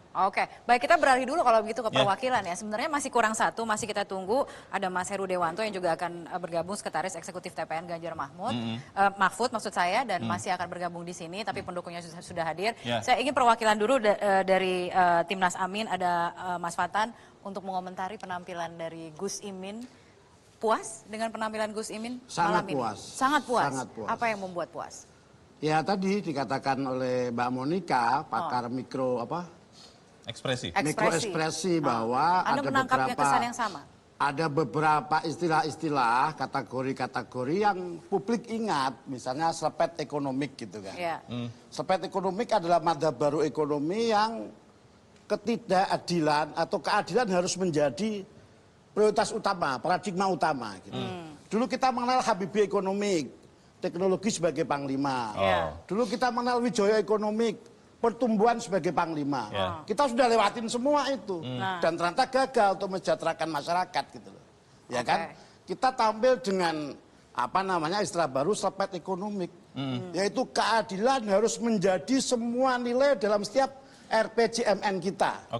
Baik, kita beralih dulu kalau begitu ke perwakilan ya. Sebenarnya masih kurang satu, masih kita tunggu ada Mas Heru Dewanto yang juga akan bergabung sekretaris eksekutif TPN Ganjar Mahfud maksud saya, dan masih akan bergabung di sini tapi pendukungnya sudah hadir. Saya ingin perwakilan dulu dari Timnas Amin, ada Mas Fatan untuk mengomentari penampilan dari Gus Imin. Puas dengan penampilan Gus Imin malam ini? Sangat puas. Apa yang membuat puas? Ya tadi dikatakan oleh Mbak Monica, pakar mikroekspresi bahwa Anda menangkapnya kesan yang sama? Ada beberapa istilah-istilah, kategori-kategori yang publik ingat, misalnya selepet ekonomik gitu kan. Selepet ekonomik adalah madzhab baru ekonomi yang ketidakadilan atau keadilan harus menjadi prioritas utama, paradigma utama. Gitu. Dulu kita mengenal Habibie ekonomik, teknologi sebagai panglima. Dulu kita mengenal Wijaya ekonomik, pertumbuhan sebagai panglima. Kita sudah lewatin semua itu. Dan ternyata gagal untuk mensejahterakan masyarakat gitu loh. Ya kan? Kita tampil dengan istilah baru selepet ekonomik. Yaitu keadilan harus menjadi semua nilai dalam setiap RPJMN kita.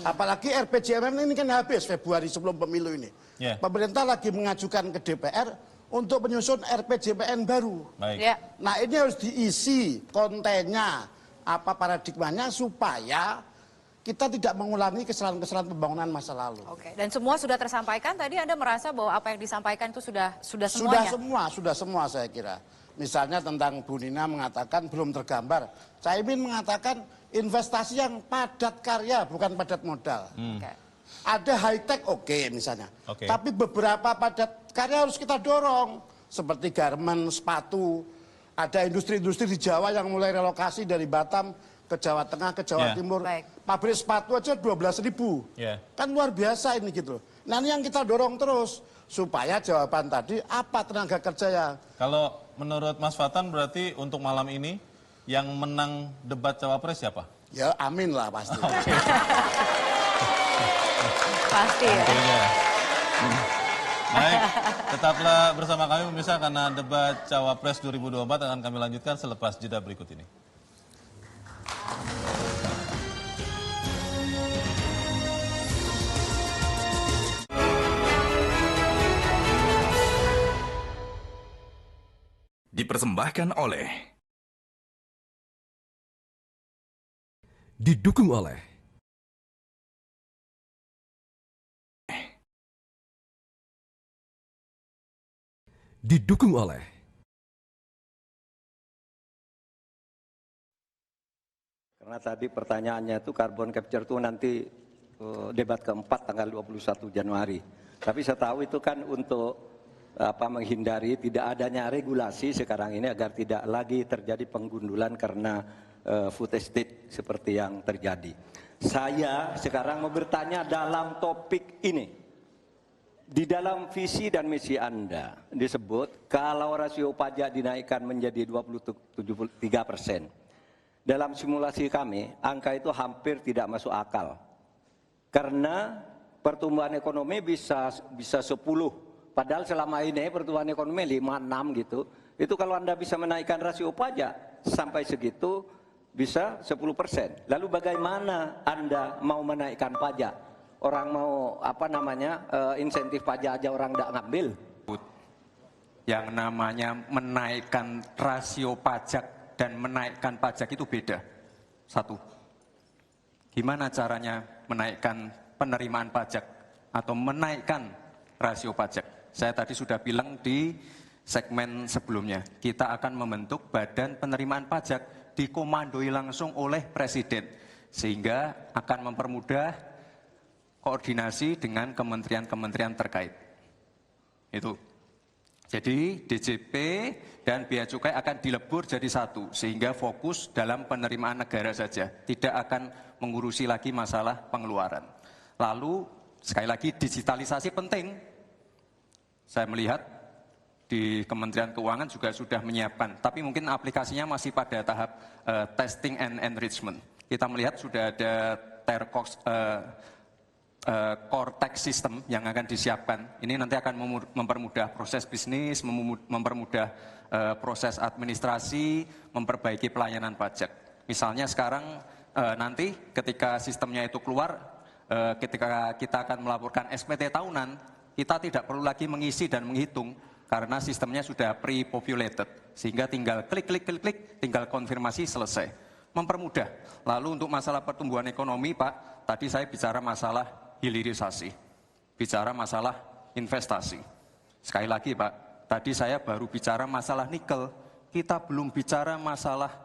Apalagi RPJMN ini kan habis Februari sebelum pemilu ini. Pemerintah lagi mengajukan ke DPR untuk menyusun RPJMN baru. Nah ini harus diisi kontennya, Apa paradigmanya supaya kita tidak mengulangi kesalahan-kesalahan pembangunan masa lalu. Oke. Dan semua sudah tersampaikan. Tadi Anda merasa bahwa apa yang disampaikan itu sudah semuanya? Sudah semua saya kira. Misalnya tentang Bu Nina mengatakan belum tergambar. Caimin mengatakan investasi yang padat karya bukan padat modal. Ada high tech oke misalnya. Tapi beberapa padat karya harus kita dorong. Seperti garment, sepatu. Ada industri-industri di Jawa yang mulai relokasi dari Batam ke Jawa Tengah, ke Jawa Timur. Pabrik sepatu aja 12.000. Kan luar biasa ini gitu. Nah ini yang kita dorong terus. Supaya jawaban tadi apa tenaga kerja ya. Kalau menurut Mas Fatan berarti untuk malam ini yang menang debat Cawapres siapa? Ya amin lah pasti. Pasti ya. Baik, tetaplah bersama kami pemirsa karena debat Cawapres 2024 akan kami lanjutkan selepas jeda berikut ini. Dipersembahkan oleh, didukung oleh, didukung oleh. Karena tadi pertanyaannya itu carbon capture itu nanti debat keempat tanggal 21 Januari. Tapi saya tahu itu kan untuk menghindari tidak adanya regulasi sekarang ini agar tidak lagi terjadi penggundulan karena food estate seperti yang terjadi. Saya sekarang mau bertanya dalam topik ini. Di dalam visi dan misi Anda disebut kalau rasio pajak dinaikkan menjadi 23%. Dalam simulasi kami, angka itu hampir tidak masuk akal. Karena pertumbuhan ekonomi bisa 10. Padahal selama ini pertumbuhan ekonomi 5-6 gitu. Itu kalau Anda bisa menaikkan rasio pajak sampai segitu bisa 10%. Lalu bagaimana Anda mau menaikkan pajak? Orang mau insentif pajak aja orang tidak ngambil. Yang namanya menaikkan rasio pajak dan menaikkan pajak itu beda. Satu, gimana caranya menaikkan penerimaan pajak atau menaikkan rasio pajak? Saya tadi sudah bilang di segmen sebelumnya, kita akan membentuk badan penerimaan pajak dikomandoi langsung oleh Presiden. Sehingga akan mempermudah koordinasi dengan kementerian-kementerian terkait. Itu. Jadi DJP dan Bea Cukai akan dilebur jadi satu, sehingga fokus dalam penerimaan negara saja. Tidak akan mengurusi lagi masalah pengeluaran. Lalu, sekali lagi digitalisasi penting. Saya melihat di Kementerian Keuangan juga sudah menyiapkan, tapi mungkin aplikasinya masih pada tahap testing and enrichment. Kita melihat sudah ada core tax system yang akan disiapkan. Ini nanti akan mempermudah proses bisnis, mempermudah proses administrasi, memperbaiki pelayanan pajak. Misalnya sekarang nanti ketika sistemnya itu keluar, ketika kita akan melaporkan SPT tahunan, kita tidak perlu lagi mengisi dan menghitung karena sistemnya sudah pre-populated. Sehingga tinggal klik, tinggal konfirmasi, selesai. Mempermudah. Lalu untuk masalah pertumbuhan ekonomi, Pak, tadi saya bicara masalah hilirisasi. Bicara masalah investasi. Sekali lagi, Pak, tadi saya baru bicara masalah nikel. Kita belum bicara masalah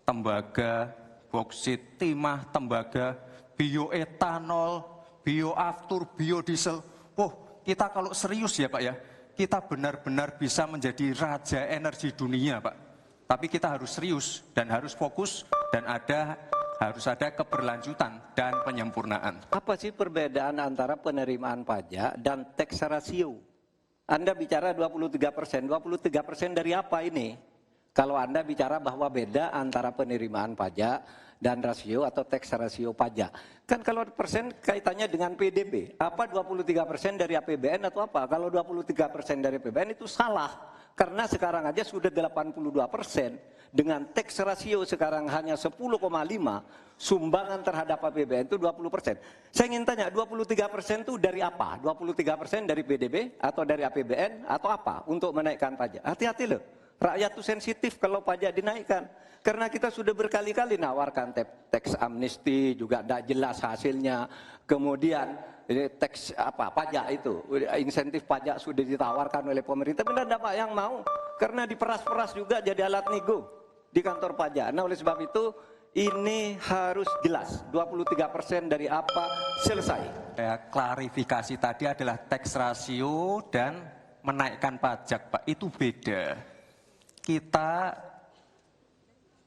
tembaga, boksit, timah, tembaga, bioetanol, bioaftur, biodiesel. Kita kalau serius ya Pak ya, kita benar-benar bisa menjadi raja energi dunia Pak. Tapi kita harus serius dan harus fokus dan harus ada keberlanjutan dan penyempurnaan. Apa sih perbedaan antara penerimaan pajak dan tax ratio? Anda bicara 23%, 23% dari apa ini? Kalau Anda bicara bahwa beda antara penerimaan pajak dan rasio atau tax rasio pajak. Kan kalau persen kaitannya dengan PDB. Apa 23% dari APBN atau apa? Kalau 23% dari APBN itu salah. Karena sekarang aja sudah 82%. Dengan tax rasio sekarang hanya 10,5. Sumbangan terhadap APBN itu 20%. Saya ingin tanya, 23% itu dari apa? 23% dari PDB atau dari APBN atau apa? Untuk menaikkan pajak. Hati-hati loh. Rakyat tuh sensitif kalau pajak dinaikkan. Karena kita sudah berkali-kali nawarkan teks amnesti juga tidak jelas hasilnya. Kemudian teks pajak itu, insentif pajak sudah ditawarkan oleh pemerintah, benar tidak Pak yang mau? Karena diperas-peras juga jadi alat nego di kantor pajak. Nah oleh sebab itu ini harus jelas 23% dari apa selesai. Klarifikasi tadi adalah tax ratio dan menaikkan pajak Pak, itu beda.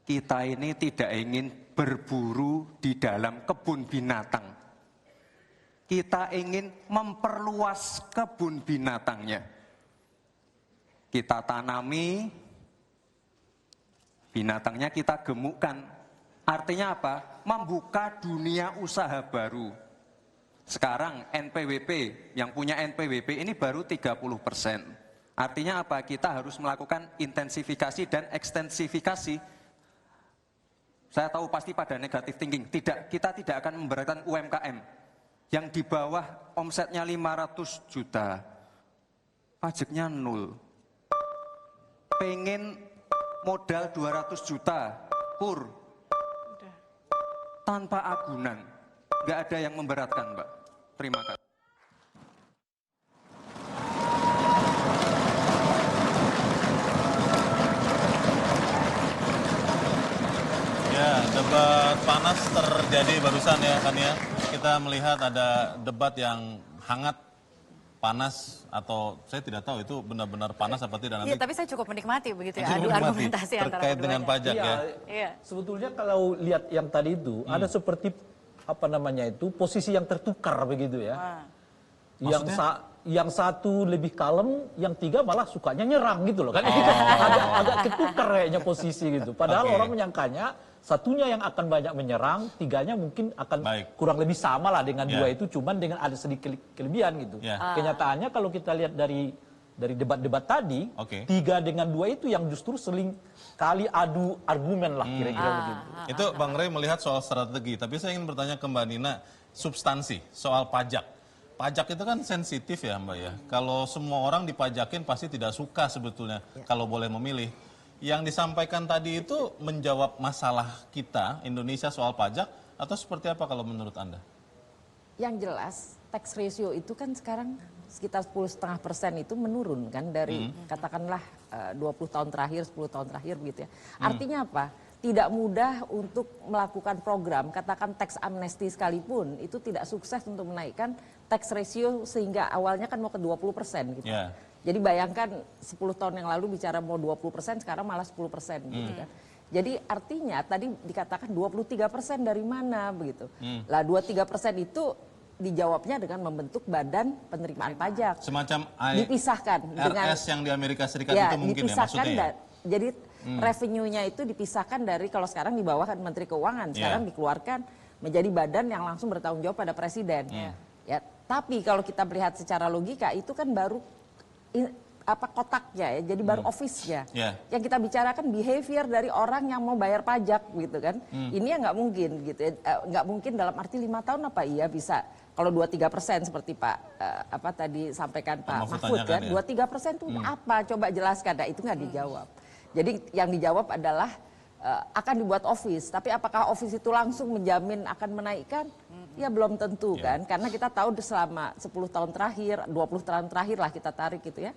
Kita ini tidak ingin berburu di dalam kebun binatang. Kita ingin memperluas kebun binatangnya. Kita tanami, binatangnya kita gemukkan. Artinya apa? Membuka dunia usaha baru. Sekarang NPWP, yang punya NPWP ini baru 30%. Artinya apa? Kita harus melakukan intensifikasi dan ekstensifikasi. Saya tahu pasti pada negatif thinking. Kita tidak akan memberatkan UMKM yang di bawah omsetnya 500 juta, pajaknya 0. Pengen modal 200 juta, pur, tanpa agunan. Nggak ada yang memberatkan, Mbak. Terima kasih. Ya, debat panas terjadi barusan ya kan ya. Kita melihat ada debat yang hangat, panas, atau saya tidak tahu itu benar-benar panas apa tidak nanti. Iya, tapi saya cukup menikmati begitu ya, adu Menikmati, argumentasi antara terkait dengan keduanya. pajak ya. Iya. Sebetulnya kalau lihat yang tadi itu ada seperti apa namanya itu posisi yang tertukar begitu ya. Yang satu lebih kalem, yang tiga malah sukanya nyerang gitu loh kan. Agak ketukar kayaknya posisi gitu. Padahal orang menyangkanya satunya yang akan banyak menyerang, tiganya mungkin akan kurang lebih sama lah dengan dua itu, cuman dengan ada sedikit kelebihan gitu. Kenyataannya kalau kita lihat dari debat-debat tadi, tiga dengan dua itu yang justru seling kali adu argumen lah kira-kira begitu. Itu Bang Rey melihat soal strategi, tapi saya ingin bertanya ke Mbak Nina, substansi soal pajak. Pajak itu kan sensitif ya Mbak ya. Kalau semua orang dipajakin pasti tidak suka sebetulnya kalau boleh memilih. Yang disampaikan tadi itu menjawab masalah kita Indonesia soal pajak atau seperti apa kalau menurut Anda? Yang jelas tax ratio itu kan sekarang sekitar 10,5% itu menurun kan dari katakanlah 20 tahun terakhir, 10 tahun terakhir begitu ya. Artinya apa? Tidak mudah untuk melakukan program, katakan tax amnesty sekalipun, itu tidak sukses untuk menaikkan tax ratio sehingga awalnya kan mau ke 20% gitu. Jadi bayangkan 10 tahun yang lalu bicara mau 20%, sekarang malah 10% gitu kan. Jadi artinya tadi dikatakan 23% dari mana begitu. Lah 23% itu dijawabnya dengan membentuk badan penerimaan pajak. Semacam dipisahkan dengan RS yang di Amerika Serikat itu mungkin ya maksudnya ya? Jadi revenue-nya itu dipisahkan dari, kalau sekarang di bawah kan Menteri Keuangan, sekarang dikeluarkan menjadi badan yang langsung bertanggung jawab pada Presiden. Ya, tapi kalau kita melihat secara logika itu kan baru kotaknya ya, jadi baru office-nya. Yang kita bicarakan behavior dari orang yang mau bayar pajak gitu kan. Ini yang nggak mungkin gitu ya. Nggak mungkin dalam arti 5 tahun apa iya bisa. Kalau 23% seperti tadi sampaikan Pak Mahfud kan, 23% itu apa? Coba jelaskan. Nah, itu nggak dijawab. Jadi yang dijawab adalah akan dibuat office. Tapi apakah office itu langsung menjamin akan menaikkan? Ya belum tentu kan. Karena kita tahu selama 10 tahun terakhir, 20 tahun terakhir lah kita tarik gitu ya.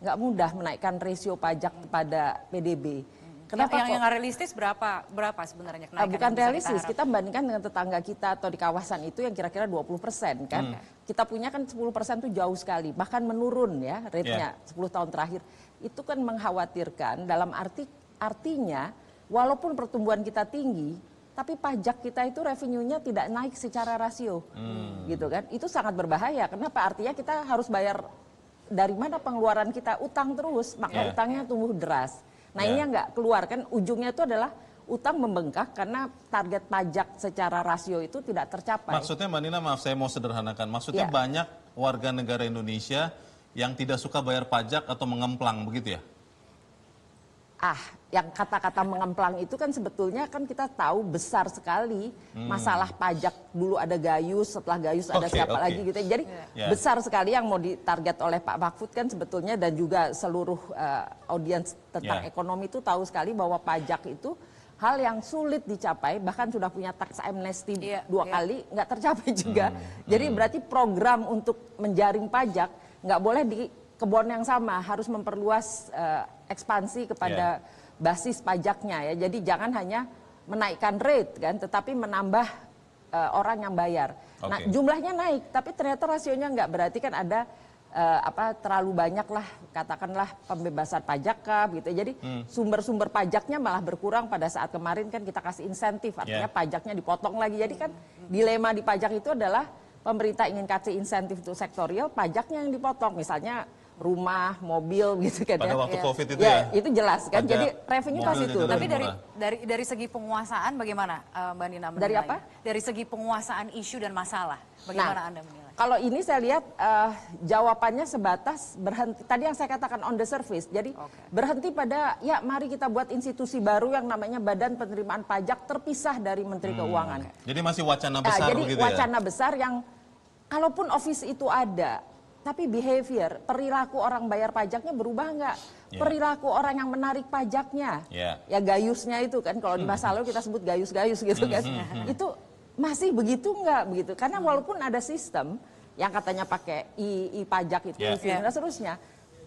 Nggak mudah menaikkan rasio pajak kepada PDB. Kenapa yang realistis berapa sebenarnya kenaikan? Bukan realistis, kita bandingkan dengan tetangga kita atau di kawasan itu yang kira-kira 20% kan. Kita punya kan 10% itu jauh sekali, bahkan menurun ya rate-nya 10 tahun terakhir. Itu kan mengkhawatirkan dalam artinya walaupun pertumbuhan kita tinggi, tapi pajak kita itu revenue-nya tidak naik secara rasio. Gitu kan. Itu sangat berbahaya. Kenapa? Artinya kita harus bayar dari mana pengeluaran kita, utang terus, maka utangnya tumbuh deras. Nah ini yang nggak keluar kan, ujungnya itu adalah utang membengkak karena target pajak secara rasio itu tidak tercapai. Maksudnya Mbak Nina, maaf saya mau sederhanakan, maksudnya banyak warga negara Indonesia yang tidak suka bayar pajak atau mengemplang begitu ya? yang kata-kata mengemplang itu kan sebetulnya kan kita tahu besar sekali masalah pajak. Dulu ada Gayus, setelah Gayus ada siapa lagi gitu. Jadi besar sekali yang mau ditarget oleh Pak Mahfud kan sebetulnya, dan juga seluruh audiens tentang ekonomi itu tahu sekali bahwa pajak itu hal yang sulit dicapai, bahkan sudah punya tax amnesty 2 kali nggak tercapai juga. Jadi berarti program untuk menjaring pajak nggak boleh di kebun yang sama, harus memperluas ekspansi kepada basis pajaknya ya. Jadi jangan hanya menaikkan rate kan, tetapi menambah orang yang bayar. Nah jumlahnya naik, tapi ternyata rasionya nggak, berarti kan ada terlalu banyak lah katakanlah pembebasan pajak kah gitu. Jadi sumber-sumber pajaknya malah berkurang. Pada saat kemarin kan kita kasih insentif, artinya pajaknya dipotong lagi. Jadi kan dilema di pajak itu adalah pemerintah ingin kasih insentif untuk sektorial, pajaknya yang dipotong, misalnya rumah, mobil gitu kan. Pada waktu COVID itu ya. Itu jelas kan. Jadi revenue pasti turun. Tapi dari segi penguasaan bagaimana Mbak Nina menilai? Dari apa? Dari segi penguasaan isu dan masalah, bagaimana Anda menilai? Kalau ini saya lihat jawabannya sebatas berhenti. Tadi yang saya katakan on the surface. Jadi berhenti pada ya mari kita buat institusi baru yang namanya Badan Penerimaan Pajak terpisah dari Menteri Keuangan. Jadi masih wacana besar begitu ya? Jadi wacana besar yang kalaupun office itu ada, tapi behavior, perilaku orang bayar pajaknya berubah nggak? Perilaku orang yang menarik pajaknya, ya Gayusnya itu kan, kalau di masa lalu kita sebut Gayus-Gayus gitu kan, itu masih begitu nggak begitu? Karena walaupun ada sistem yang katanya pakai pajak itu, dan seterusnya,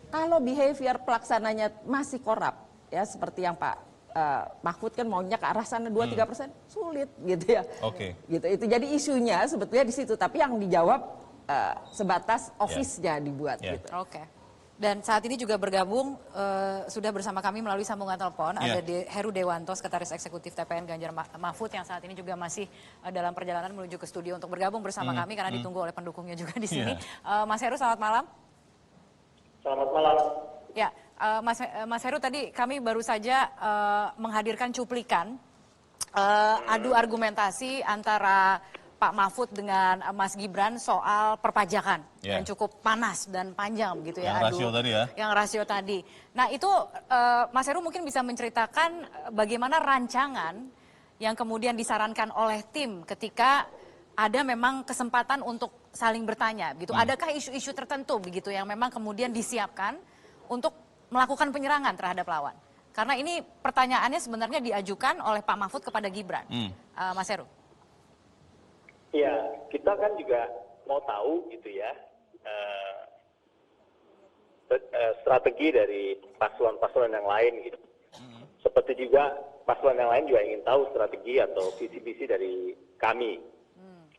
kalau behavior pelaksananya masih korup, ya seperti yang Pak Mahfud kan maunya ke arah sana 2-3%, sulit gitu ya. Gitu itu jadi isunya sebetulnya di situ, tapi yang dijawab sebatas office-nya dibuat gitu. Dan saat ini juga bergabung sudah bersama kami melalui sambungan telepon ada Heru Dewanto, Sekretaris Eksekutif TPN Ganjar Mahfud yang saat ini juga masih dalam perjalanan menuju ke studio untuk bergabung bersama kami karena ditunggu oleh pendukungnya juga di sini. Mas Heru, selamat malam. Selamat malam. Ya, Mas Heru, tadi kami baru saja menghadirkan cuplikan adu argumentasi antara Pak Mahfud dengan Mas Gibran soal perpajakan yang cukup panas dan panjang gitu ya. Yang rasio tadi ya. Yang rasio tadi. Nah itu Mas Heru mungkin bisa menceritakan bagaimana rancangan yang kemudian disarankan oleh tim ketika ada memang kesempatan untuk saling bertanya gitu. Adakah isu-isu tertentu begitu yang memang kemudian disiapkan untuk melakukan penyerangan terhadap lawan? Karena ini pertanyaannya sebenarnya diajukan oleh Pak Mahfud kepada Gibran. Mas Heru. Ya, kita kan juga mau tahu gitu ya strategi dari paslon-paslon yang lain gitu. Seperti juga paslon yang lain juga ingin tahu strategi atau visi-visi dari kami.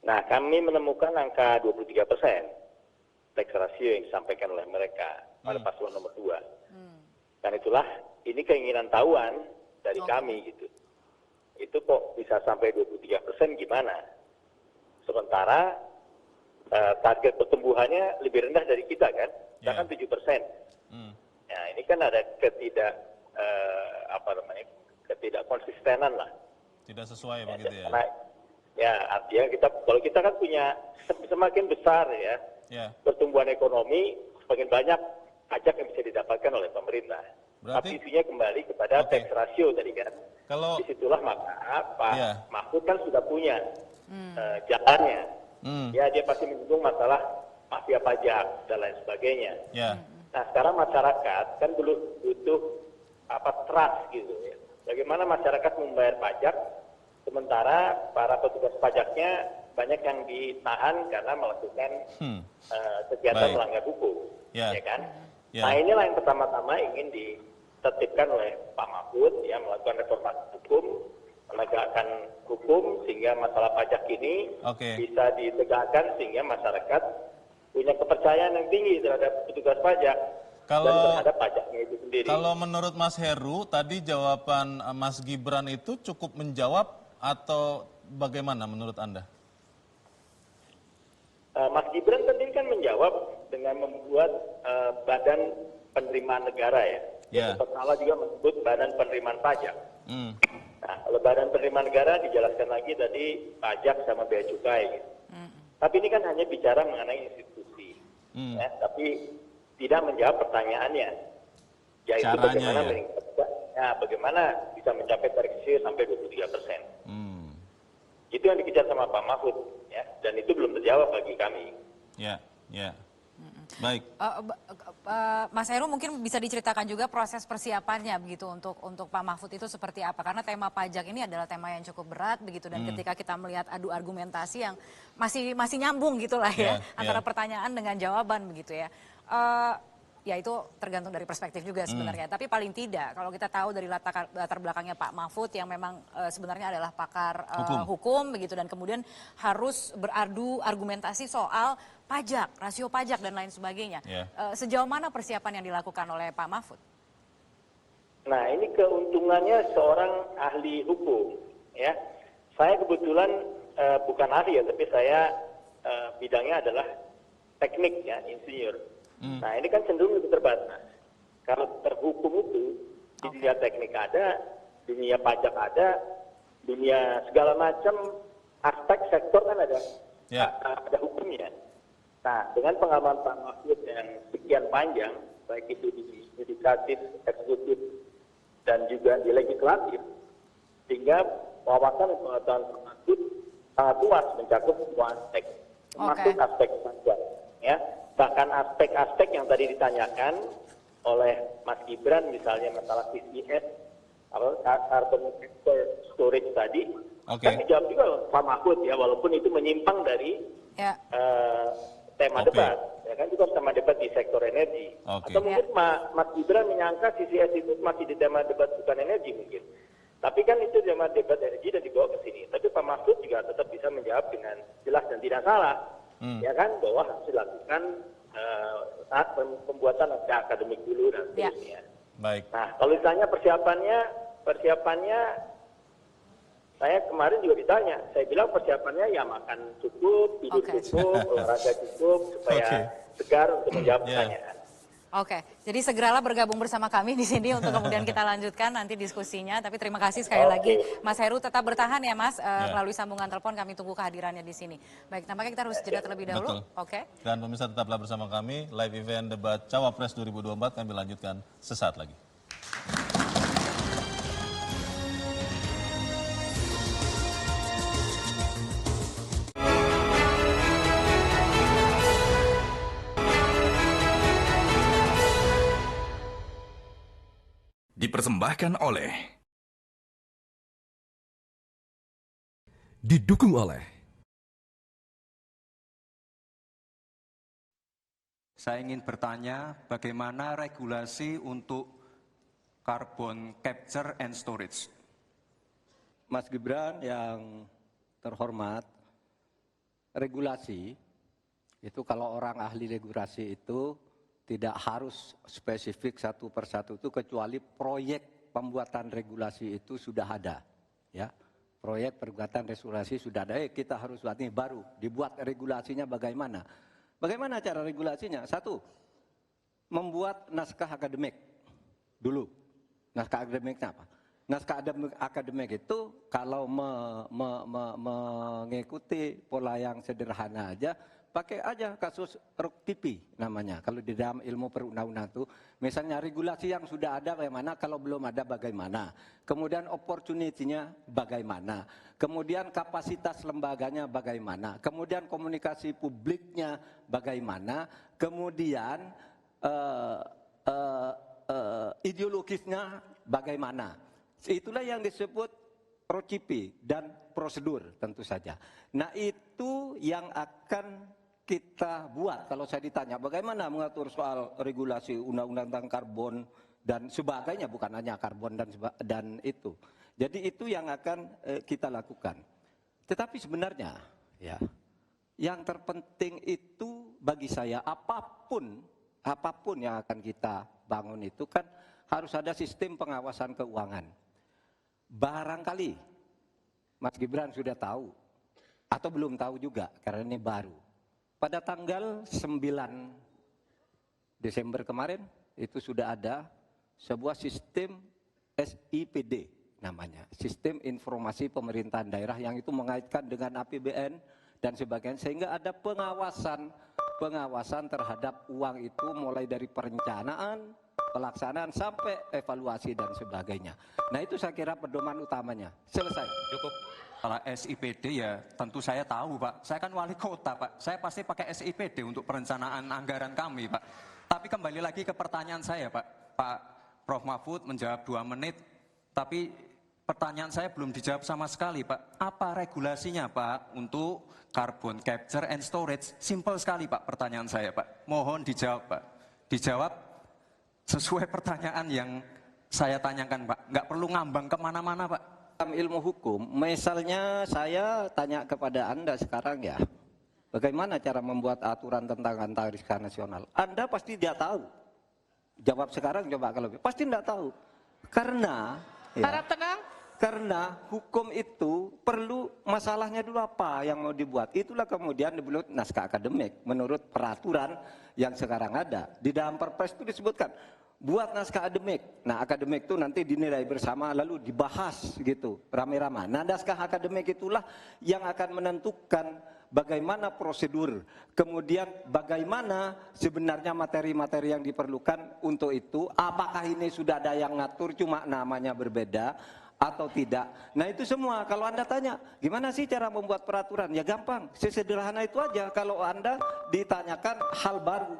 Nah, kami menemukan angka 23% tax ratio yang disampaikan oleh mereka pada paslon nomor 2. Dan itulah ini keinginan tahuan dari kami gitu. Itu kok bisa sampai 23% gimana? Sementara target pertumbuhannya lebih rendah dari kita kan, kita kan 7%. Nah ini kan ada ketidak konsistenan lah. Tidak sesuai begitu ya. Karena ya artinya kalau kita kan punya semakin besar ya pertumbuhan ekonomi, semakin banyak pajak yang bisa didapatkan oleh pemerintah. Tapi isunya kembali kepada tax ratio tadi kan. Disitulah maka Pak Mahfud kan sudah punya jalannya. Ya dia pasti menyinggung masalah mafia pajak dan lain sebagainya. Nah sekarang masyarakat kan butuh trust gitu ya. Bagaimana masyarakat membayar pajak sementara para petugas pajaknya banyak yang ditahan karena melakukan kegiatan melanggar hukum, ya kan? Nah inilah yang pertama-tama ingin ditertibkan oleh Pak Mahfud ya, melakukan reformasi hukum, menegakkan hukum sehingga masalah pajak ini bisa ditegakkan sehingga masyarakat punya kepercayaan yang tinggi terhadap petugas pajak dan terhadap pajaknya itu sendiri. Kalau menurut Mas Heru, tadi jawaban Mas Gibran itu cukup menjawab atau bagaimana menurut Anda? Mas Gibran tadi kan menjawab dengan membuat badan penerimaan negara ya. Yang pertama juga menyebut badan penerimaan pajak. Nah, kalau badan penerimaan negara dijelaskan lagi tadi pajak sama bea cukai. Gitu. Tapi ini kan hanya bicara mengenai institusi, ya, tapi tidak menjawab pertanyaannya, yaitu bagaimana Nah, bagaimana bisa mencapai target rasio sampai 23%? Itu yang dikejar sama Pak Mahfud, ya, dan itu belum terjawab bagi kami. Ya, ya. Baik. Mas Heru mungkin bisa diceritakan juga proses persiapannya begitu untuk Pak Mahfud itu seperti apa, karena tema pajak ini adalah tema yang cukup berat begitu, dan ketika kita melihat adu argumentasi yang masih nyambung gitulah ya, antara pertanyaan dengan jawaban begitu ya. Ya itu tergantung dari perspektif juga sebenarnya. Tapi paling tidak kalau kita tahu dari latar belakangnya Pak Mahfud yang memang sebenarnya adalah pakar hukum begitu, dan kemudian harus beradu argumentasi soal pajak, rasio pajak dan lain sebagainya. Sejauh mana persiapan yang dilakukan oleh Pak Mahfud? Nah, ini keuntungannya seorang ahli hukum, ya. Saya kebetulan bukan ahli ya, tapi saya bidangnya adalah teknik ya, insinyur. Nah, ini kan cenderung lebih terbatas. Kalau terhukum itu, di dunia teknik ada, dunia pajak ada, dunia segala macam aspek sektor kan ada, ada hukumnya. Nah, dengan pengalaman Pak Mahfud yang sekian panjang, baik itu di yudikatif, eksekutif, dan juga di legislatif, sehingga wawasan dan pengetahuan Pak Mahfud sangat luas mencakup semua aspek, termasuk aspek pajak. Ya. Bahkan aspek-aspek yang tadi ditanyakan oleh Mas Gibran, misalnya masalah CCS, carbon storage tadi, kan dijawab juga oleh Pak Mahfud ya, walaupun itu menyimpang dari tema debat, ya kan, juga tema debat di sektor energi. Atau mungkin Mas Gibran menyangka CCS itu masih di tema debat bukan energi mungkin. Tapi kan itu tema debat energi dan dibawa ke sini. Tapi Pak Mahfud juga tetap bisa menjawab dengan jelas dan tidak salah. Ya kan, bahwa harus dilakukan saat pembuatan naskah akademik dulu dan seterusnya. Baik. Nah, kalau ditanya persiapannya, saya kemarin juga ditanya, saya bilang persiapannya ya makan cukup, tidur cukup, olahraga cukup, supaya segar untuk menjawab pertanyaan. Oke, jadi segeralah bergabung bersama kami di sini untuk kemudian kita lanjutkan nanti diskusinya. Tapi terima kasih sekali lagi, Mas Heru, tetap bertahan ya Mas, melalui sambungan telepon kami tunggu kehadirannya di sini. Baik, nampaknya kita harus jeda terlebih dahulu. Dan pemirsa tetaplah bersama kami, live event debat Cawapres 2024 kami lanjutkan sesaat lagi. Dipersembahkan oleh, didukung oleh. Saya ingin bertanya bagaimana regulasi untuk carbon capture and storage. Mas Gibran yang terhormat, regulasi itu kalau orang ahli regulasi itu tidak harus spesifik satu persatu itu, kecuali proyek pembuatan regulasi itu sudah ada, ya. Proyek pembuatan regulasi sudah ada. Kita harus buat ini baru dibuat regulasinya bagaimana? Bagaimana cara regulasinya? Satu, membuat naskah akademik dulu. Naskah akademiknya apa? Naskah akademik itu kalau mengikuti pola yang sederhana aja, pakai aja kasus RUKTP namanya. Kalau di dalam ilmu perundang-undangan itu, misalnya regulasi yang sudah ada bagaimana, kalau belum ada bagaimana. Kemudian opportunity-nya bagaimana. Kemudian kapasitas lembaganya bagaimana. Kemudian komunikasi publiknya bagaimana. Kemudian ideologisnya bagaimana. Itulah yang disebut RUKTP dan prosedur tentu saja. Nah itu yang akan kita buat. Kalau saya ditanya bagaimana mengatur soal regulasi undang-undang tentang karbon dan sebagainya, bukan hanya karbon dan itu. Jadi itu yang akan kita lakukan. Tetapi sebenarnya ya, yang terpenting itu bagi saya apapun yang akan kita bangun itu kan harus ada sistem pengawasan keuangan. Barangkali Mas Gibran sudah tahu atau belum tahu juga karena ini baru. Pada tanggal 9 Desember kemarin itu sudah ada sebuah sistem SIPD namanya, Sistem Informasi Pemerintahan Daerah, yang itu mengaitkan dengan APBN dan sebagainya, sehingga ada pengawasan terhadap uang itu mulai dari perencanaan, pelaksanaan sampai evaluasi dan sebagainya. Nah itu saya kira pedoman utamanya. Selesai. Cukup. Kalau SIPD ya tentu saya tahu Pak. Saya kan wali kota Pak. Saya pasti pakai SIPD untuk perencanaan anggaran kami Pak. Tapi kembali lagi ke pertanyaan saya Pak. Pak Prof Mahfud menjawab 2 menit. Tapi pertanyaan saya belum dijawab sama sekali Pak. Apa regulasinya Pak untuk carbon capture and storage? Simple sekali Pak pertanyaan saya Pak. Mohon dijawab Pak. Dijawab sesuai pertanyaan yang saya tanyakan Pak. Nggak perlu ngambang kemana-mana Pak. Dalam ilmu hukum, misalnya saya tanya kepada Anda sekarang ya, bagaimana cara membuat aturan tentang antariksa nasional? Anda pasti tidak tahu. Jawab sekarang, coba kalau pasti tidak tahu. Karena, Harap tenang. Karena hukum itu perlu masalahnya dulu apa yang mau dibuat. Itulah kemudian dibuat naskah akademik menurut peraturan yang sekarang ada. Di dalam Perpres itu disebutkan, buat naskah akademik. Nah akademik itu nanti dinilai bersama lalu dibahas gitu rame-rame. Nah naskah akademik itulah yang akan menentukan bagaimana prosedur, kemudian bagaimana sebenarnya materi-materi yang diperlukan untuk itu. Apakah ini sudah ada yang ngatur cuma namanya berbeda atau tidak. Nah itu semua kalau Anda tanya gimana sih cara membuat peraturan, ya gampang, sesederhana itu aja. Kalau Anda ditanyakan hal baru,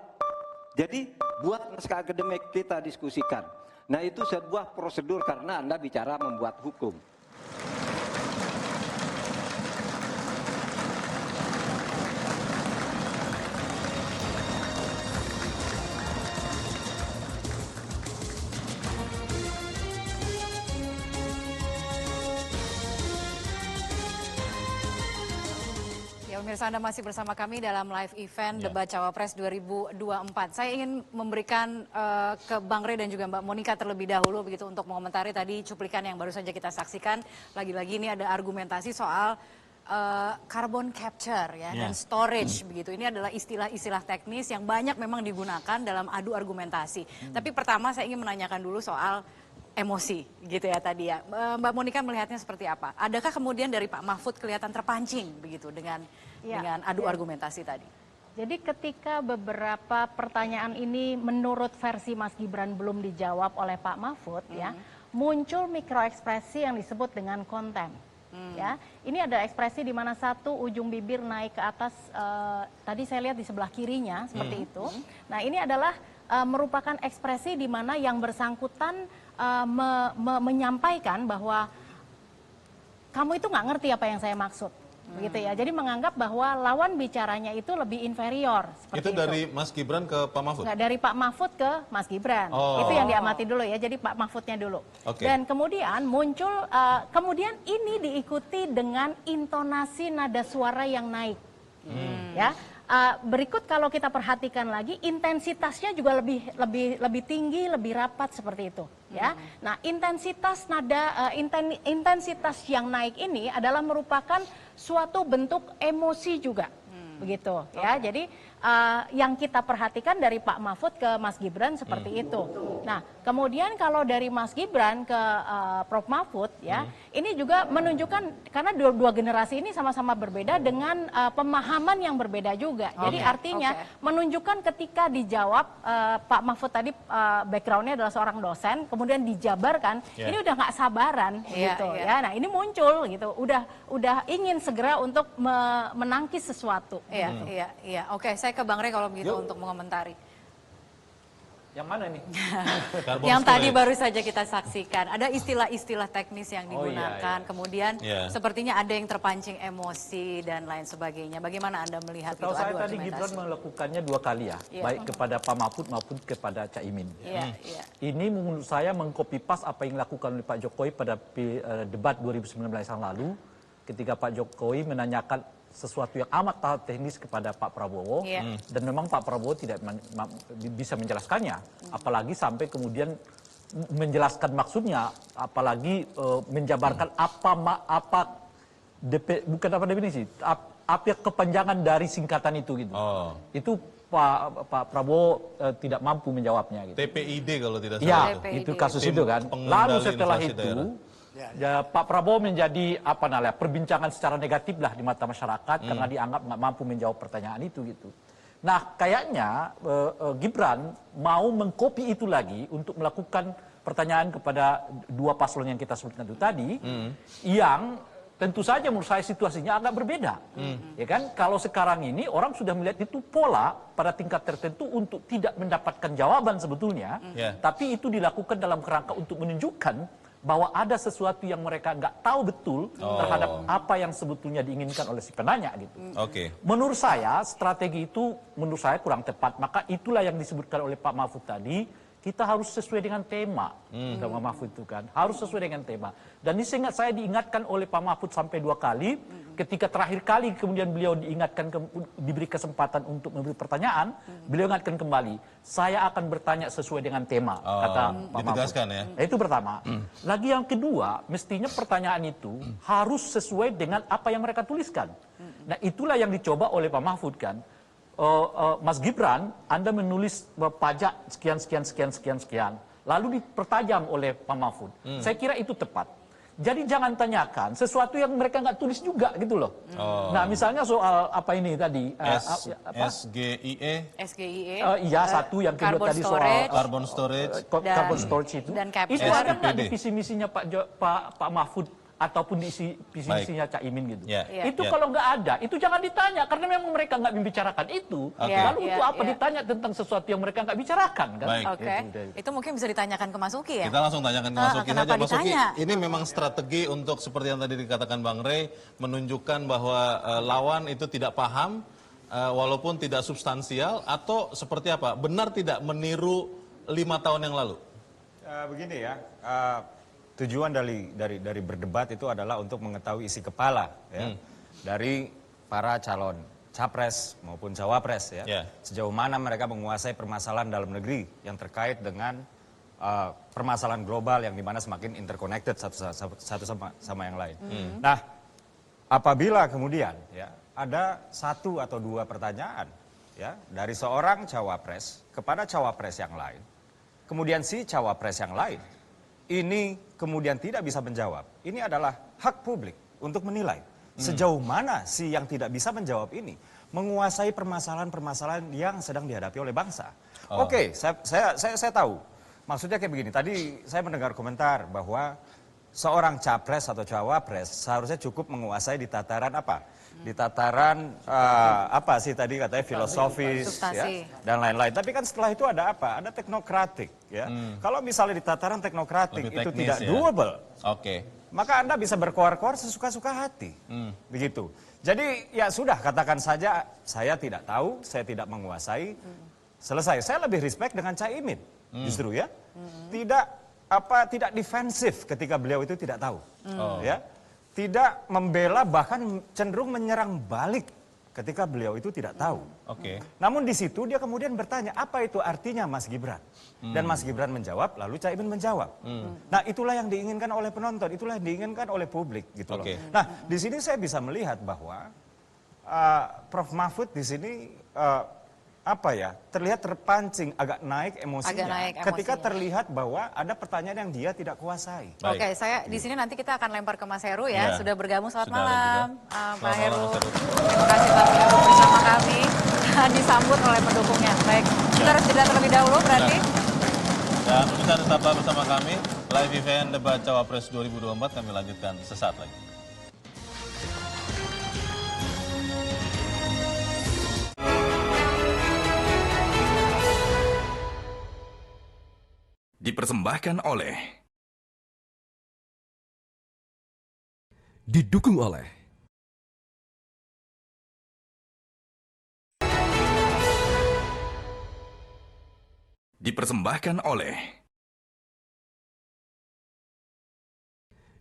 jadi buat naskah akademik kita diskusikan. Nah itu sebuah prosedur karena Anda bicara membuat hukum. Pemirsa, Anda masih bersama kami dalam live event Debat Cawapres 2024. Saya ingin memberikan ke Bang Rey dan juga Mbak Monica terlebih dahulu begitu untuk mengomentari tadi cuplikan yang baru saja kita saksikan. Lagi-lagi ini ada argumentasi soal carbon capture ya dan storage begitu. Ini adalah istilah-istilah teknis yang banyak memang digunakan dalam adu argumentasi. Tapi pertama saya ingin menanyakan dulu soal emosi gitu ya tadi ya. Mbak Monica melihatnya seperti apa? Adakah kemudian dari Pak Mahfud kelihatan terpancing begitu dengan adu argumentasi tadi? Jadi ketika beberapa pertanyaan ini menurut versi Mas Gibran belum dijawab oleh Pak Mahfud ya, muncul mikroekspresi yang disebut dengan konten. Ya, ini ada ekspresi di mana satu ujung bibir naik ke atas, tadi saya lihat di sebelah kirinya seperti itu. Nah ini adalah merupakan ekspresi di mana yang bersangkutan menyampaikan bahwa kamu itu nggak ngerti apa yang saya maksud, begitu ya. Jadi menganggap bahwa lawan bicaranya itu lebih inferior. Itu dari Mas Gibran ke Pak Mahfud? Nggak, dari Pak Mahfud ke Mas Gibran. Itu yang diamati dulu ya. Jadi Pak Mahfudnya dulu. Dan kemudian muncul, kemudian ini diikuti dengan intonasi nada suara yang naik, ya. Berikut kalau kita perhatikan lagi intensitasnya juga lebih tinggi, lebih rapat seperti itu ya. Nah, intensitas nada intensitas yang naik ini adalah merupakan suatu bentuk emosi juga. Begitu ya. Jadi yang kita perhatikan dari Pak Mahfud ke Mas Gibran seperti itu. Nah, kemudian kalau dari Mas Gibran ke Prof Mahfud ya, ini juga menunjukkan karena dua generasi ini sama-sama berbeda dengan pemahaman yang berbeda juga. Jadi artinya menunjukkan ketika dijawab Pak Mahfud tadi backgroundnya adalah seorang dosen, kemudian dijabarkan, ini udah nggak sabaran gitu ya. Nah, ini muncul gitu, udah ingin segera untuk menangkis sesuatu. Iya. Oke, saya ke Bang Rey kalau begitu untuk mengomentari. Yang mana nih? Yang tadi baru saja kita saksikan. Ada istilah-istilah teknis yang digunakan. Kemudian sepertinya ada yang terpancing emosi dan lain sebagainya. Bagaimana Anda melihat itu? Setahu saya tadi Gibran melakukannya 2 kali ya. Baik kepada Pak Mahfud maupun kepada Cak Imin. Ini menurut saya mengcopy paste apa yang dilakukan oleh Pak Jokowi pada debat 2019 yang lalu. Ketika Pak Jokowi menanyakan sesuatu yang amat teknis kepada Pak Prabowo dan memang Pak Prabowo tidak bisa menjelaskannya, apalagi sampai kemudian menjelaskan maksudnya, apalagi menjabarkan apa definisi, apa kepanjangan dari singkatan itu gitu. Itu Pak Prabowo tidak mampu menjawabnya. Gitu. TPID kalau tidak salah. Ya, itu kasus itu kan. Lalu setelah itu Pak Prabowo menjadi perbincangan secara negatif lah di mata masyarakat karena dianggap nggak mampu menjawab pertanyaan itu gitu. Nah, kayaknya Gibran mau mengkopi itu lagi untuk melakukan pertanyaan kepada dua paslon yang kita sebutkan itu tadi, yang tentu saja menurut saya situasinya agak berbeda. Ya kan? Kalau sekarang ini orang sudah melihat itu pola pada tingkat tertentu untuk tidak mendapatkan jawaban sebetulnya, tapi itu dilakukan dalam kerangka untuk menunjukkan bahwa ada sesuatu yang mereka nggak tahu betul terhadap apa yang sebetulnya diinginkan oleh si penanya gitu. Menurut saya strategi itu menurut saya kurang tepat. Maka itulah yang disebutkan oleh Pak Mahfud tadi. Kita harus sesuai dengan tema, Pak Mahfud itu kan harus sesuai dengan tema. Dan ini seingat saya diingatkan oleh Pak Mahfud sampai 2 kali. Ketika terakhir kali kemudian beliau diberi kesempatan untuk memberi pertanyaan, beliau ingatkan kembali, saya akan bertanya sesuai dengan tema, kata Pak Mahfud. Ya? Itu pertama. Lagi yang kedua, mestinya pertanyaan itu harus sesuai dengan apa yang mereka tuliskan. Nah itulah yang dicoba oleh Pak Mahfud kan. Mas Gibran, Anda menulis pajak sekian, lalu dipertajam oleh Pak Mahfud. Saya kira itu tepat. Jadi jangan tanyakan sesuatu yang mereka nggak tulis juga gitu loh. Nah misalnya soal apa ini tadi? SGIE. Iya satu yang kedua tadi soal carbon storage. Carbon storage itu. Dan itu ada nggak di visi misinya Pak Mahfud? Ataupun diisi visi-misinya Caimin gitu. Itu kalau nggak ada, itu jangan ditanya karena memang mereka nggak membicarakan itu. Lalu untuk apa ditanya tentang sesuatu yang mereka nggak bicarakan kan? Itu mungkin bisa ditanyakan ke Mas Uki ya. Kita langsung tanyakan ke Mas Uki saja. Mas Uki, ini memang strategi untuk seperti yang tadi dikatakan Bang Rey, menunjukkan bahwa lawan itu tidak paham walaupun tidak substansial, atau seperti apa? Benar tidak meniru 5 tahun yang lalu? Begini ya. Tujuan dari berdebat itu adalah untuk mengetahui isi kepala ya, dari para calon capres maupun cawapres ya. Sejauh mana mereka menguasai permasalahan dalam negeri yang terkait dengan permasalahan global yang dimana semakin interconnected satu sama yang lain. Nah, apabila kemudian ya ada 1 atau 2 pertanyaan ya dari seorang cawapres kepada cawapres yang lain, kemudian si cawapres yang lain ini kemudian tidak bisa menjawab. Ini adalah hak publik untuk menilai sejauh mana si yang tidak bisa menjawab ini menguasai permasalahan-permasalahan yang sedang dihadapi oleh bangsa. Oke, saya tahu. Maksudnya kayak begini. Tadi saya mendengar komentar bahwa seorang capres atau cawapres seharusnya cukup menguasai di tataran apa? Di tataran apa sih tadi katanya filosofis ya, dan lain-lain. Tapi kan setelah itu ada apa? Ada teknokratik ya. Kalau misalnya di tataran teknokratik itu tidak doable, maka Anda bisa berkoar-koar sesuka-suka hati. Begitu. Jadi ya sudah, katakan saja saya tidak tahu, saya tidak menguasai. Selesai. Saya lebih respect dengan Caimin justru ya. Tidak defensif ketika beliau itu tidak tahu. Ya. Tidak membela, bahkan cenderung menyerang balik ketika beliau itu tidak tahu. Namun di situ dia kemudian bertanya, apa itu artinya Mas Gibran? Dan Mas Gibran menjawab, lalu Caimin menjawab. Nah itulah yang diinginkan oleh penonton, itulah yang diinginkan oleh publik gitu loh. Nah di sini saya bisa melihat bahwa Prof Mahfud di sini terlihat terpancing, agak naik emosinya ketika terlihat bahwa ada pertanyaan yang dia tidak kuasai. Oke, saya di sini nanti kita akan lempar ke Mas Heru ya. Sudah bergabung, selamat malam Pak Heru. Terima kasih Pak Heru bersama kami. Disambut oleh pendukungnya. Baik, kita harus jeda terlebih dahulu berarti. Dan pemirsa tetaplah bersama kami. Live event debat Cawapres 2024 kami lanjutkan sesaat lagi. Dipersembahkan oleh, didukung oleh dipersembahkan oleh,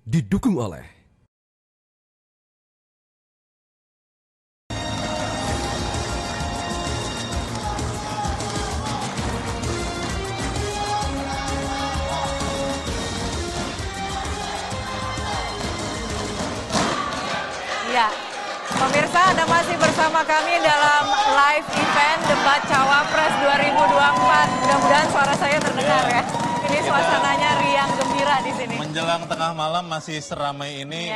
didukung oleh Ya, pemirsa Anda masih bersama kami dalam live event debat Cawapres 2024. Mudah-mudahan suara saya terdengar ya. Ini suasananya riang gembira di sini. Menjelang tengah malam masih seramai ini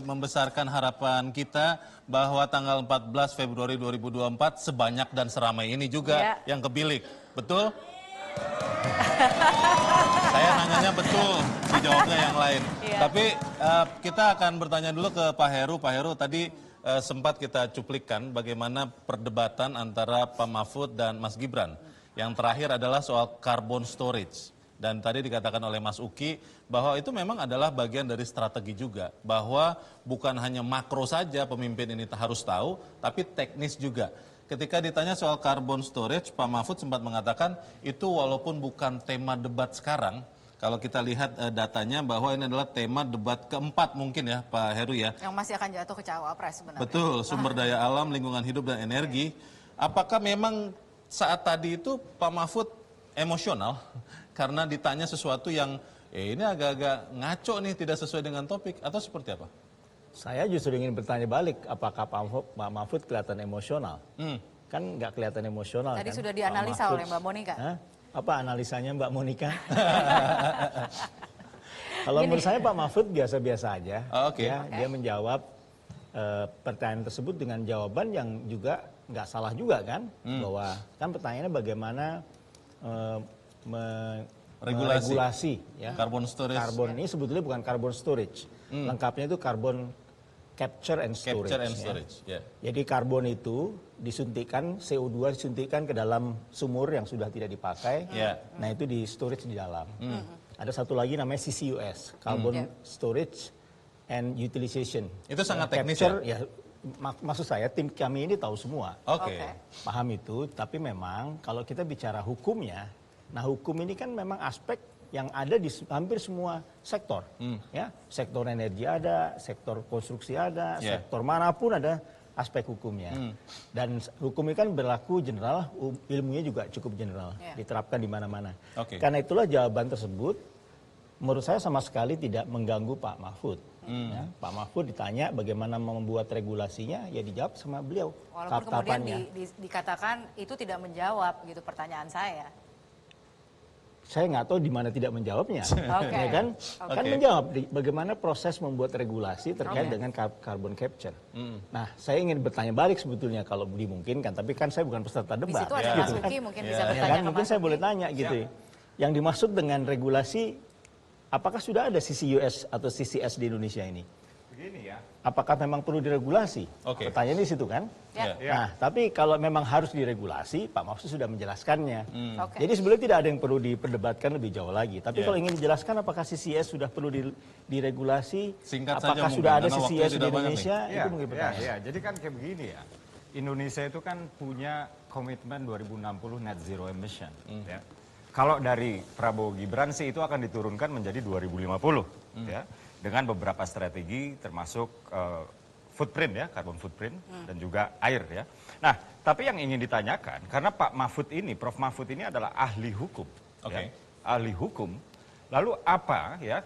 membesarkan harapan kita bahwa tanggal 14 Februari 2024 sebanyak dan seramai ini juga yang ke bilik. Betul? Saya nanyanya betul, dijawabnya yang lain. Tapi kita akan bertanya dulu ke Pak Heru. Pak Heru, tadi sempat kita cuplikan bagaimana perdebatan antara Pak Mahfud dan Mas Gibran. Yang terakhir adalah soal carbon storage. Dan tadi dikatakan oleh Mas Uki bahwa itu memang adalah bagian dari strategi juga. Bahwa bukan hanya makro saja pemimpin ini harus tahu, tapi teknis juga. Ketika ditanya soal carbon storage, Pak Mahfud sempat mengatakan itu walaupun bukan tema debat sekarang, kalau kita lihat datanya bahwa ini adalah tema debat keempat mungkin ya Pak Heru ya. Yang masih akan jatuh ke cawapres sebenarnya. Betul, sumber daya alam, lingkungan hidup dan energi. Apakah memang saat tadi itu Pak Mahfud emosional karena ditanya sesuatu yang ini agak-agak ngaco nih, tidak sesuai dengan topik atau seperti apa? Saya justru ingin bertanya balik, apakah Pak Mahfud kelihatan emosional? Kan nggak kelihatan emosional. Tadi kan? sudah dianalisa oleh Mbak Monika. Apa analisanya Mbak Monika? Kalau menurut saya Pak Mahfud biasa-biasa aja. Dia menjawab pertanyaan tersebut dengan jawaban yang juga nggak salah juga kan. Bahwa kan pertanyaannya bagaimana regulasi ya. Carbon storage. Karbon ini sebetulnya bukan carbon storage. Lengkapnya itu carbon capture and storage. Jadi karbon itu disuntikan, CO2 disuntikan ke dalam sumur yang sudah tidak dipakai. Nah itu di storage di dalam. Ada satu lagi namanya CCUS, carbon storage and utilization. Itu sangat teknis ya? Maksud saya tim kami ini tahu semua. Paham itu, tapi memang kalau kita bicara hukumnya, nah hukum ini kan memang aspek yang ada di hampir semua sektor, ya sektor energi ada, sektor konstruksi ada, sektor manapun ada aspek hukumnya. Dan hukum ini kan berlaku general, ilmunya juga cukup general, diterapkan di mana-mana. Karena itulah jawaban tersebut menurut saya sama sekali tidak mengganggu Pak Mahfud. Ya, Pak Mahfud ditanya bagaimana membuat regulasinya, ya dijawab sama beliau. Walaupun kemudian dikatakan itu tidak menjawab gitu pertanyaan saya. Saya nggak tahu di mana tidak menjawabnya, ya kan? Kan menjawab bagaimana proses membuat regulasi terkait dengan carbon capture. Nah, saya ingin bertanya balik sebetulnya kalau dimungkinkan, tapi kan saya bukan peserta debat. Di situ ada Mas Uki, mungkin bisa bertanya ke mungkin Mas saya Uki. boleh tanya gitu. Yang dimaksud dengan regulasi, apakah sudah ada CCUS atau CCS di Indonesia ini? Begini ya. Apakah memang perlu diregulasi? Pertanyaannya di situ kan? Nah, tapi kalau memang harus diregulasi, Pak Mahfud sudah menjelaskannya. Jadi sebenarnya tidak ada yang perlu diperdebatkan lebih jauh lagi. Tapi kalau ingin dijelaskan apakah CCS sudah perlu diregulasi, apakah sudah ada CCS di Indonesia, itu mungkin pertanyaan. Jadi kan kayak begini ya. Indonesia itu kan punya komitmen 2060 net zero emission. Ya. Kalau dari Prabowo Gibran sih itu akan diturunkan menjadi 2050. Ya. Dengan beberapa strategi termasuk footprint ya, carbon footprint dan juga air ya. Nah, tapi yang ingin ditanyakan karena Pak Mahfud ini, Prof Mahfud ini adalah ahli hukum, ya, ahli hukum. Lalu apa ya?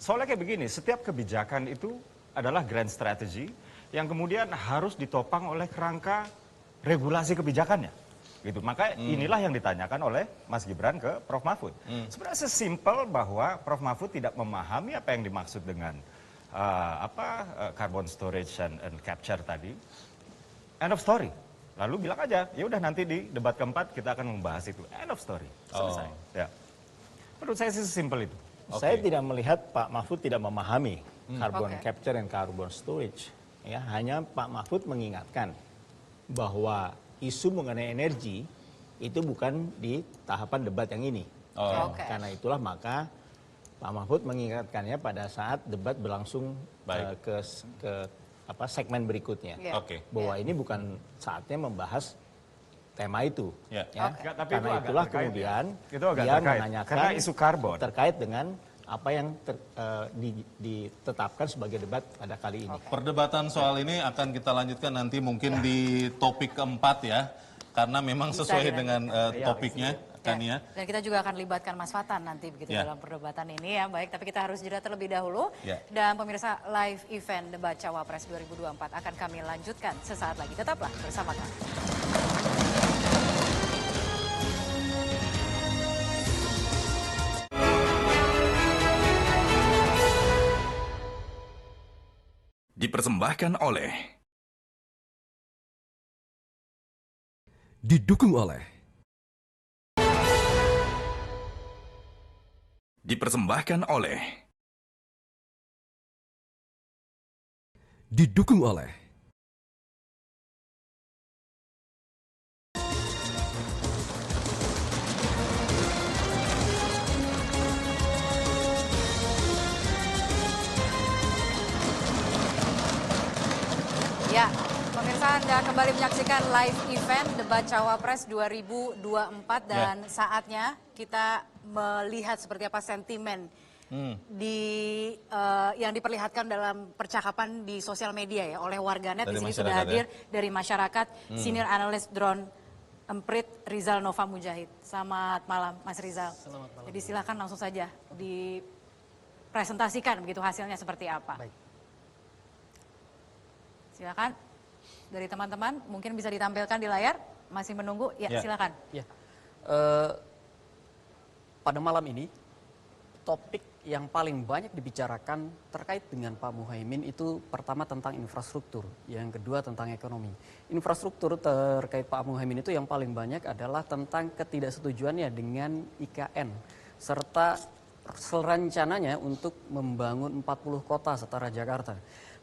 Soalnya kayak begini, setiap kebijakan itu adalah grand strategy yang kemudian harus ditopang oleh kerangka regulasi kebijakannya. Gitu. Maka inilah yang ditanyakan oleh Mas Gibran ke Prof Mahfud. Sebenarnya sesimpel bahwa Prof Mahfud tidak memahami apa yang dimaksud dengan carbon storage and capture tadi. End of story. Lalu bilang aja, ya udah nanti di debat keempat kita akan membahas itu. End of story. Selesai. Ya. Menurut saya sih sesimpel itu. Saya tidak melihat Pak Mahfud tidak memahami carbon capture dan carbon storage. Ya, hanya Pak Mahfud mengingatkan bahwa isu mengenai energi itu bukan di tahapan debat yang ini. Karena itulah maka Pak Mahfud mengingatkannya pada saat debat berlangsung ke segmen berikutnya. Bahwa ini bukan saatnya membahas tema itu. Karena itulah kemudian dia menanyakan karena isu karbon terkait dengan apa yang ditetapkan sebagai debat pada kali ini. Perdebatan soal ini akan kita lanjutkan nanti mungkin di topik keempat ya, karena memang sesuai dengan topiknya. Dan kita juga akan libatkan Mas Fatan nanti begitu dalam perdebatan ini ya. Baik, tapi kita harus jeda terlebih dahulu. Dan pemirsa, live event debat Cawapres 2024 akan kami lanjutkan sesaat lagi. Tetaplah bersama kami. Dipersembahkan oleh Didukung oleh Dipersembahkan oleh Didukung oleh Ya, pemirsa Anda kembali menyaksikan live event Debat Cawapres 2024 dan saatnya kita melihat seperti apa sentimen yang diperlihatkan dalam percakapan di sosial media ya oleh warganet. Di sini sudah hadir dari masyarakat senior analis drone Emprit Rizal Nova Mujahid. Selamat malam Mas Rizal. Selamat malam. Jadi silakan langsung saja dipresentasikan begitu hasilnya seperti apa. Baik. Silakan dari teman-teman mungkin bisa ditampilkan di layar. Masih menunggu? Ya, silakan. Ya. Pada malam ini topik yang paling banyak dibicarakan terkait dengan Pak Muhaimin itu pertama tentang infrastruktur, yang kedua tentang ekonomi. Infrastruktur terkait Pak Muhaimin itu yang paling banyak adalah tentang ketidaksetujuannya dengan IKN serta rencananya untuk membangun 40 kota setara Jakarta.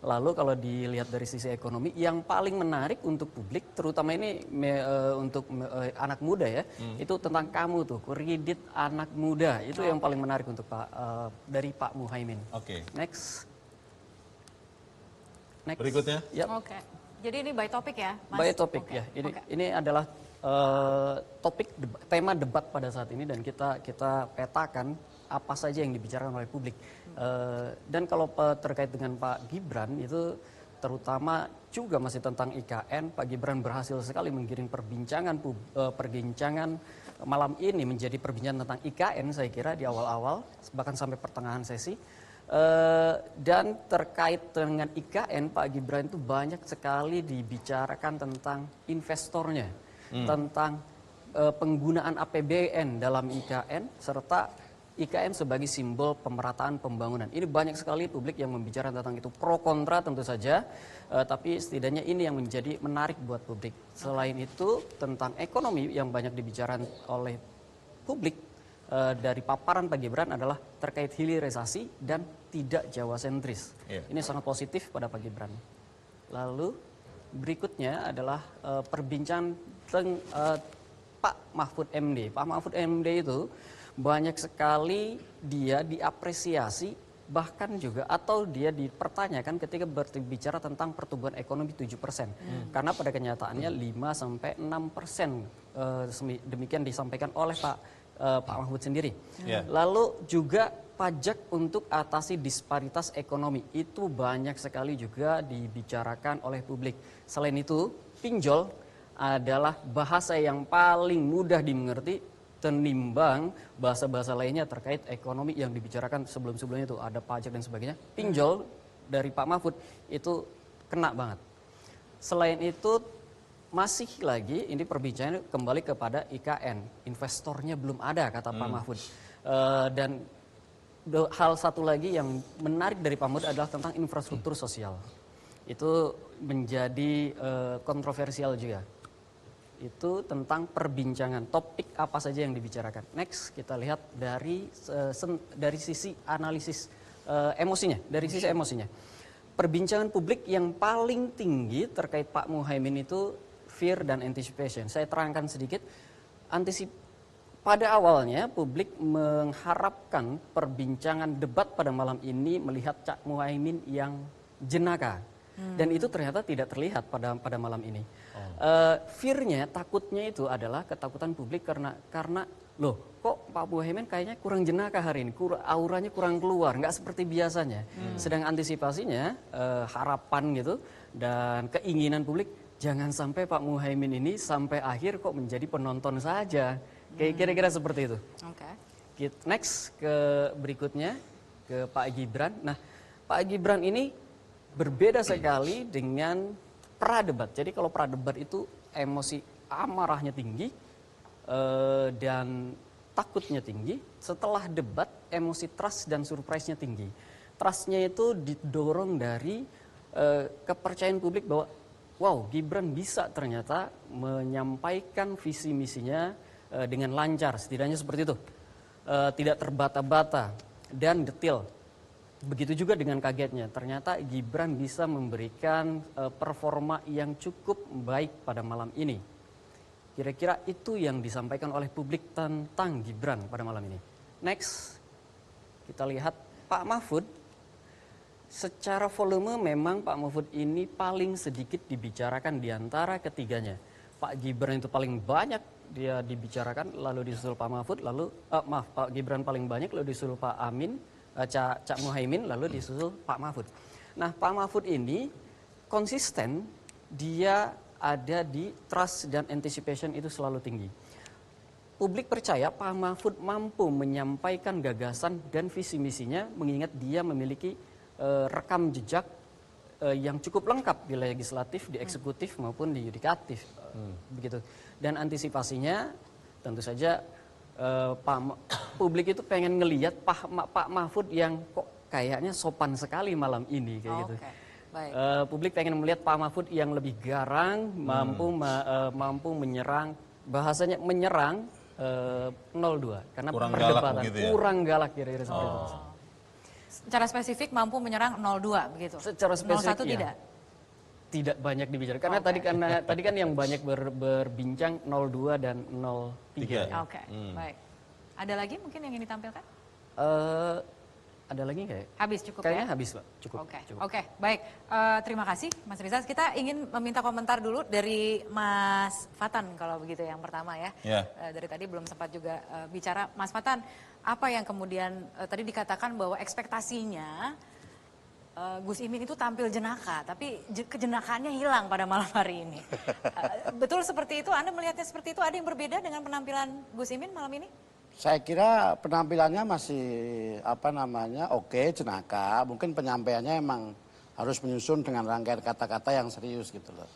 Lalu kalau dilihat dari sisi ekonomi, yang paling menarik untuk publik, terutama ini untuk anak muda ya, itu tentang kamu tuh, kredit anak muda, itu yang paling menarik untuk dari Pak Muhaimin. Oke. Next. Berikutnya. Yep. Oke. Jadi ini by topik ya, Mas? By topik ya. Ini adalah tema debat pada saat ini dan kita petakan apa saja yang dibicarakan oleh publik. Dan kalau terkait dengan Pak Gibran itu terutama juga masih tentang IKN, Pak Gibran berhasil sekali menggiring perbincangan malam ini menjadi perbincangan tentang IKN saya kira di awal-awal bahkan sampai pertengahan sesi. Dan terkait dengan IKN, Pak Gibran itu banyak sekali dibicarakan tentang investornya, tentang penggunaan APBN dalam IKN serta IKN sebagai simbol pemerataan pembangunan. Ini banyak sekali publik yang membicarakan tentang itu, pro kontra tentu saja, tapi setidaknya ini yang menjadi menarik buat publik. Selain itu tentang ekonomi yang banyak dibicarakan oleh publik dari paparan Pak Gibran adalah terkait hilirisasi dan tidak Jawa sentris. Ini sangat positif pada Pak Gibran. Lalu berikutnya adalah perbincangan tentang Pak Mahfud MD. Pak Mahfud MD itu banyak sekali dia diapresiasi bahkan juga atau dia dipertanyakan ketika berbicara tentang pertumbuhan ekonomi 7%. Karena pada kenyataannya 5-6%. Demikian disampaikan oleh Pak Mahfud sendiri. Lalu juga pajak untuk atasi disparitas ekonomi itu banyak sekali juga dibicarakan oleh publik. Selain itu, pinjol adalah bahasa yang paling mudah dimengerti tenimbang bahasa-bahasa lainnya terkait ekonomi yang dibicarakan sebelum-sebelumnya itu ada pajak dan sebagainya. Pinjol dari Pak Mahfud itu kena banget. Selain itu masih lagi ini perbincangan kembali kepada IKN. Investornya belum ada kata Pak Mahfud. Dan hal satu lagi yang menarik dari Pak Mahfud adalah tentang infrastruktur sosial. Itu menjadi kontroversial juga. Itu tentang perbincangan topik apa saja yang dibicarakan. Next kita lihat dari sisi analisis emosinya, dari sisi emosinya. Perbincangan publik yang paling tinggi terkait Pak Muhaimin itu fear dan anticipation. Saya terangkan sedikit. Pada awalnya publik mengharapkan perbincangan debat pada malam ini melihat Cak Muhaimin yang jenaka. Dan itu ternyata tidak terlihat pada malam ini. Fear-nya, takutnya itu adalah ketakutan publik karena loh kok Pak Muhaimin kayaknya kurang jenaka hari ini, auranya kurang keluar, nggak seperti biasanya. Sedang antisipasinya, harapan gitu dan keinginan publik jangan sampai Pak Muhaimin ini sampai akhir kok menjadi penonton saja. Kayak kira-kira seperti itu. Next ke berikutnya ke Pak Gibran. Nah, Pak Gibran ini berbeda sekali dengan pradebat. Jadi kalau pradebat itu emosi amarahnya tinggi dan takutnya tinggi. Setelah debat emosi trust dan surprise-nya tinggi. Trust-nya itu didorong dari kepercayaan publik bahwa wow, Gibran bisa ternyata menyampaikan visi misinya dengan lancar, setidaknya seperti itu. Tidak terbata-bata dan detail. Begitu juga dengan kagetnya, ternyata Gibran bisa memberikan performa yang cukup baik pada malam ini. Kira-kira itu yang disampaikan oleh publik tentang Gibran pada malam ini. Next, kita lihat Pak Mahfud. Secara volume memang Pak Mahfud ini paling sedikit dibicarakan di antara ketiganya. Pak Gibran itu paling banyak dia dibicarakan, lalu disusul Pak Mahfud, lalu Pak Gibran paling banyak, lalu disusul Pak Amin, Cak Muhaimin, lalu disusul Pak Mahfud. Nah, Pak Mahfud ini konsisten, dia ada di trust dan anticipation itu selalu tinggi. Publik percaya Pak Mahfud mampu menyampaikan gagasan dan visi misinya, mengingat dia memiliki rekam jejak yang cukup lengkap di legislatif, di eksekutif maupun di yudikatif, begitu. Dan antisipasinya tentu saja publik itu pengen ngelihat Pak Mahfud yang kok kayaknya sopan sekali malam ini kayak gitu. Baik. Publik pengen melihat Pak Mahfud yang lebih garang, mampu menyerang, bahasanya menyerang 02 karena kurang perdebatan galak begitu ya? Kurang galak kira-kira seperti itu. Secara spesifik mampu menyerang 02 begitu. Secara spesifik 01 tidak. Tidak banyak dibicarakan karena tadi kan yang banyak berbincang 02 dan 03. Oke, baik. Ada lagi mungkin yang ingin ditampilkan? Ada lagi nggak ya? Habis cukup Kayaknya ya? habis, Pak. Cukup. Oke, baik. Terima kasih Mas Rizal. Kita ingin meminta komentar dulu dari Mas Fatan kalau begitu yang pertama ya. Dari tadi belum sempat juga bicara. Mas Fatan, apa yang kemudian tadi dikatakan bahwa ekspektasinya Gus Imin itu tampil jenaka, tapi kejenakaannya hilang pada malam hari ini. Betul seperti itu? Anda melihatnya seperti itu? Ada yang berbeda dengan penampilan Gus Imin malam ini? Saya kira penampilannya masih oke, jenaka. Mungkin penyampaiannya emang harus menyusun dengan rangkaian kata-kata yang serius gitu loh.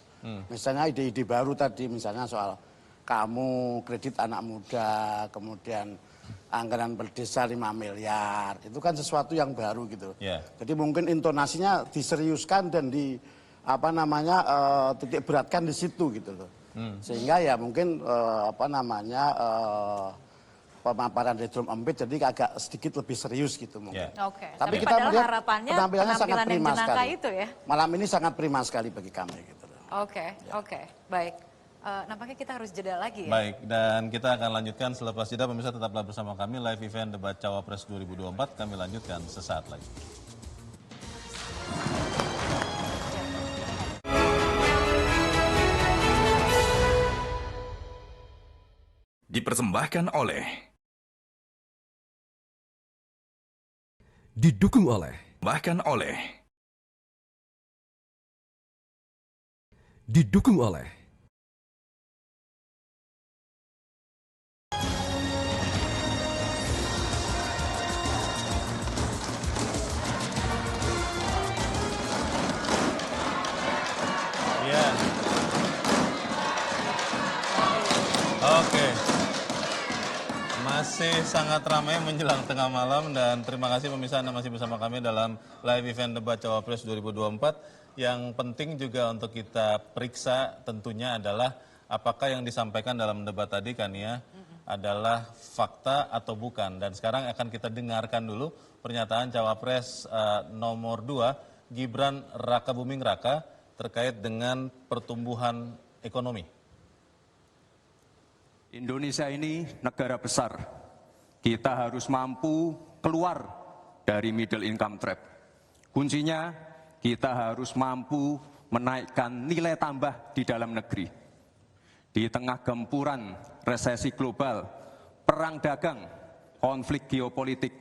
Misalnya ide-ide baru tadi, misalnya soal kamu, kredit anak muda, kemudian anggaran per desa 5 miliar. Itu kan sesuatu yang baru gitu. Jadi mungkin intonasinya diseriuskan dan titik beratkan di situ gitu loh. Sehingga ya mungkin pemaparan dari drum empit jadi agak sedikit lebih serius gitu mungkin. Tapi kita melihat harapannya penampilannya sangat prima sekali. Itu ya. Malam ini sangat prima sekali bagi kami gitu loh. Oke, baik. Nampaknya kita harus jeda lagi ya. Baik, dan kita akan lanjutkan selepas jeda. Pemirsa tetaplah bersama kami, live event debat Cawapres 2024. Kami lanjutkan sesaat lagi. Dipersembahkan oleh didukung oleh didukung oleh Masih sangat ramai menjelang tengah malam dan terima kasih pemirsa Anda masih bersama kami dalam live event debat Cawapres 2024. Yang penting juga untuk kita periksa tentunya adalah apakah yang disampaikan dalam debat tadi kan ya adalah fakta atau bukan. Dan sekarang akan kita dengarkan dulu pernyataan Cawapres nomor 2 Gibran Rakabuming Raka terkait dengan pertumbuhan ekonomi. Indonesia ini negara besar. Kita harus mampu keluar dari middle income trap. Kuncinya kita harus mampu menaikkan nilai tambah di dalam negeri. Di tengah gempuran resesi global, perang dagang, konflik geopolitik,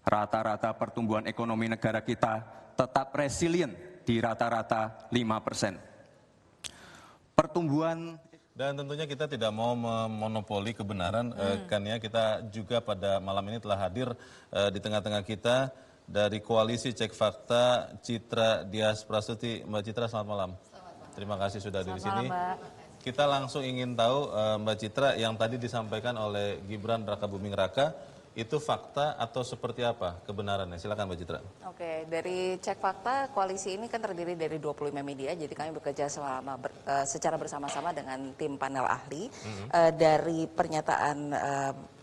rata-rata pertumbuhan ekonomi negara kita tetap resilient di rata-rata 5%. Pertumbuhan. Dan tentunya kita tidak mau memonopoli kebenaran, kan ya, kita juga pada malam ini telah hadir di tengah-tengah kita dari Koalisi Cek Fakta Citra Dias Prastuti. Mbak Citra, selamat malam. Terima kasih sudah di sini. Kita langsung ingin tahu Mbak Citra yang tadi disampaikan oleh Gibran Rakabuming Raka itu fakta atau seperti apa kebenarannya? Silakan Mbak Citra. Oke, dari cek fakta, koalisi ini kan terdiri dari 25 media, jadi kami bekerja secara bersama-sama dengan tim panel ahli. Dari pernyataan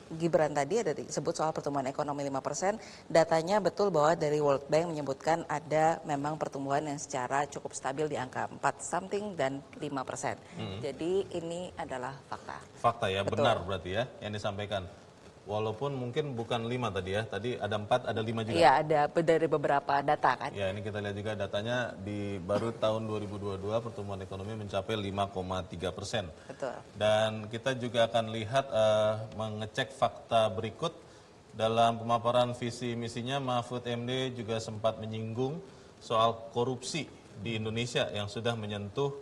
Gibran tadi ada disebut soal pertumbuhan ekonomi 5%, datanya betul bahwa dari World Bank menyebutkan ada memang pertumbuhan yang secara cukup stabil di angka 4 something dan 5%. Jadi ini adalah fakta. Fakta ya, Betul. benar berarti ya yang disampaikan. Walaupun mungkin bukan 5 tadi ya, tadi ada 4, ada 5 juga. Iya, ada dari beberapa data kan. Ya, ini kita lihat juga datanya di baru tahun 2022 pertumbuhan ekonomi mencapai 5,3%. Betul. Dan kita juga akan lihat mengecek fakta berikut dalam pemaparan visi misinya. Mahfud MD juga sempat menyinggung soal korupsi di Indonesia yang sudah menyentuh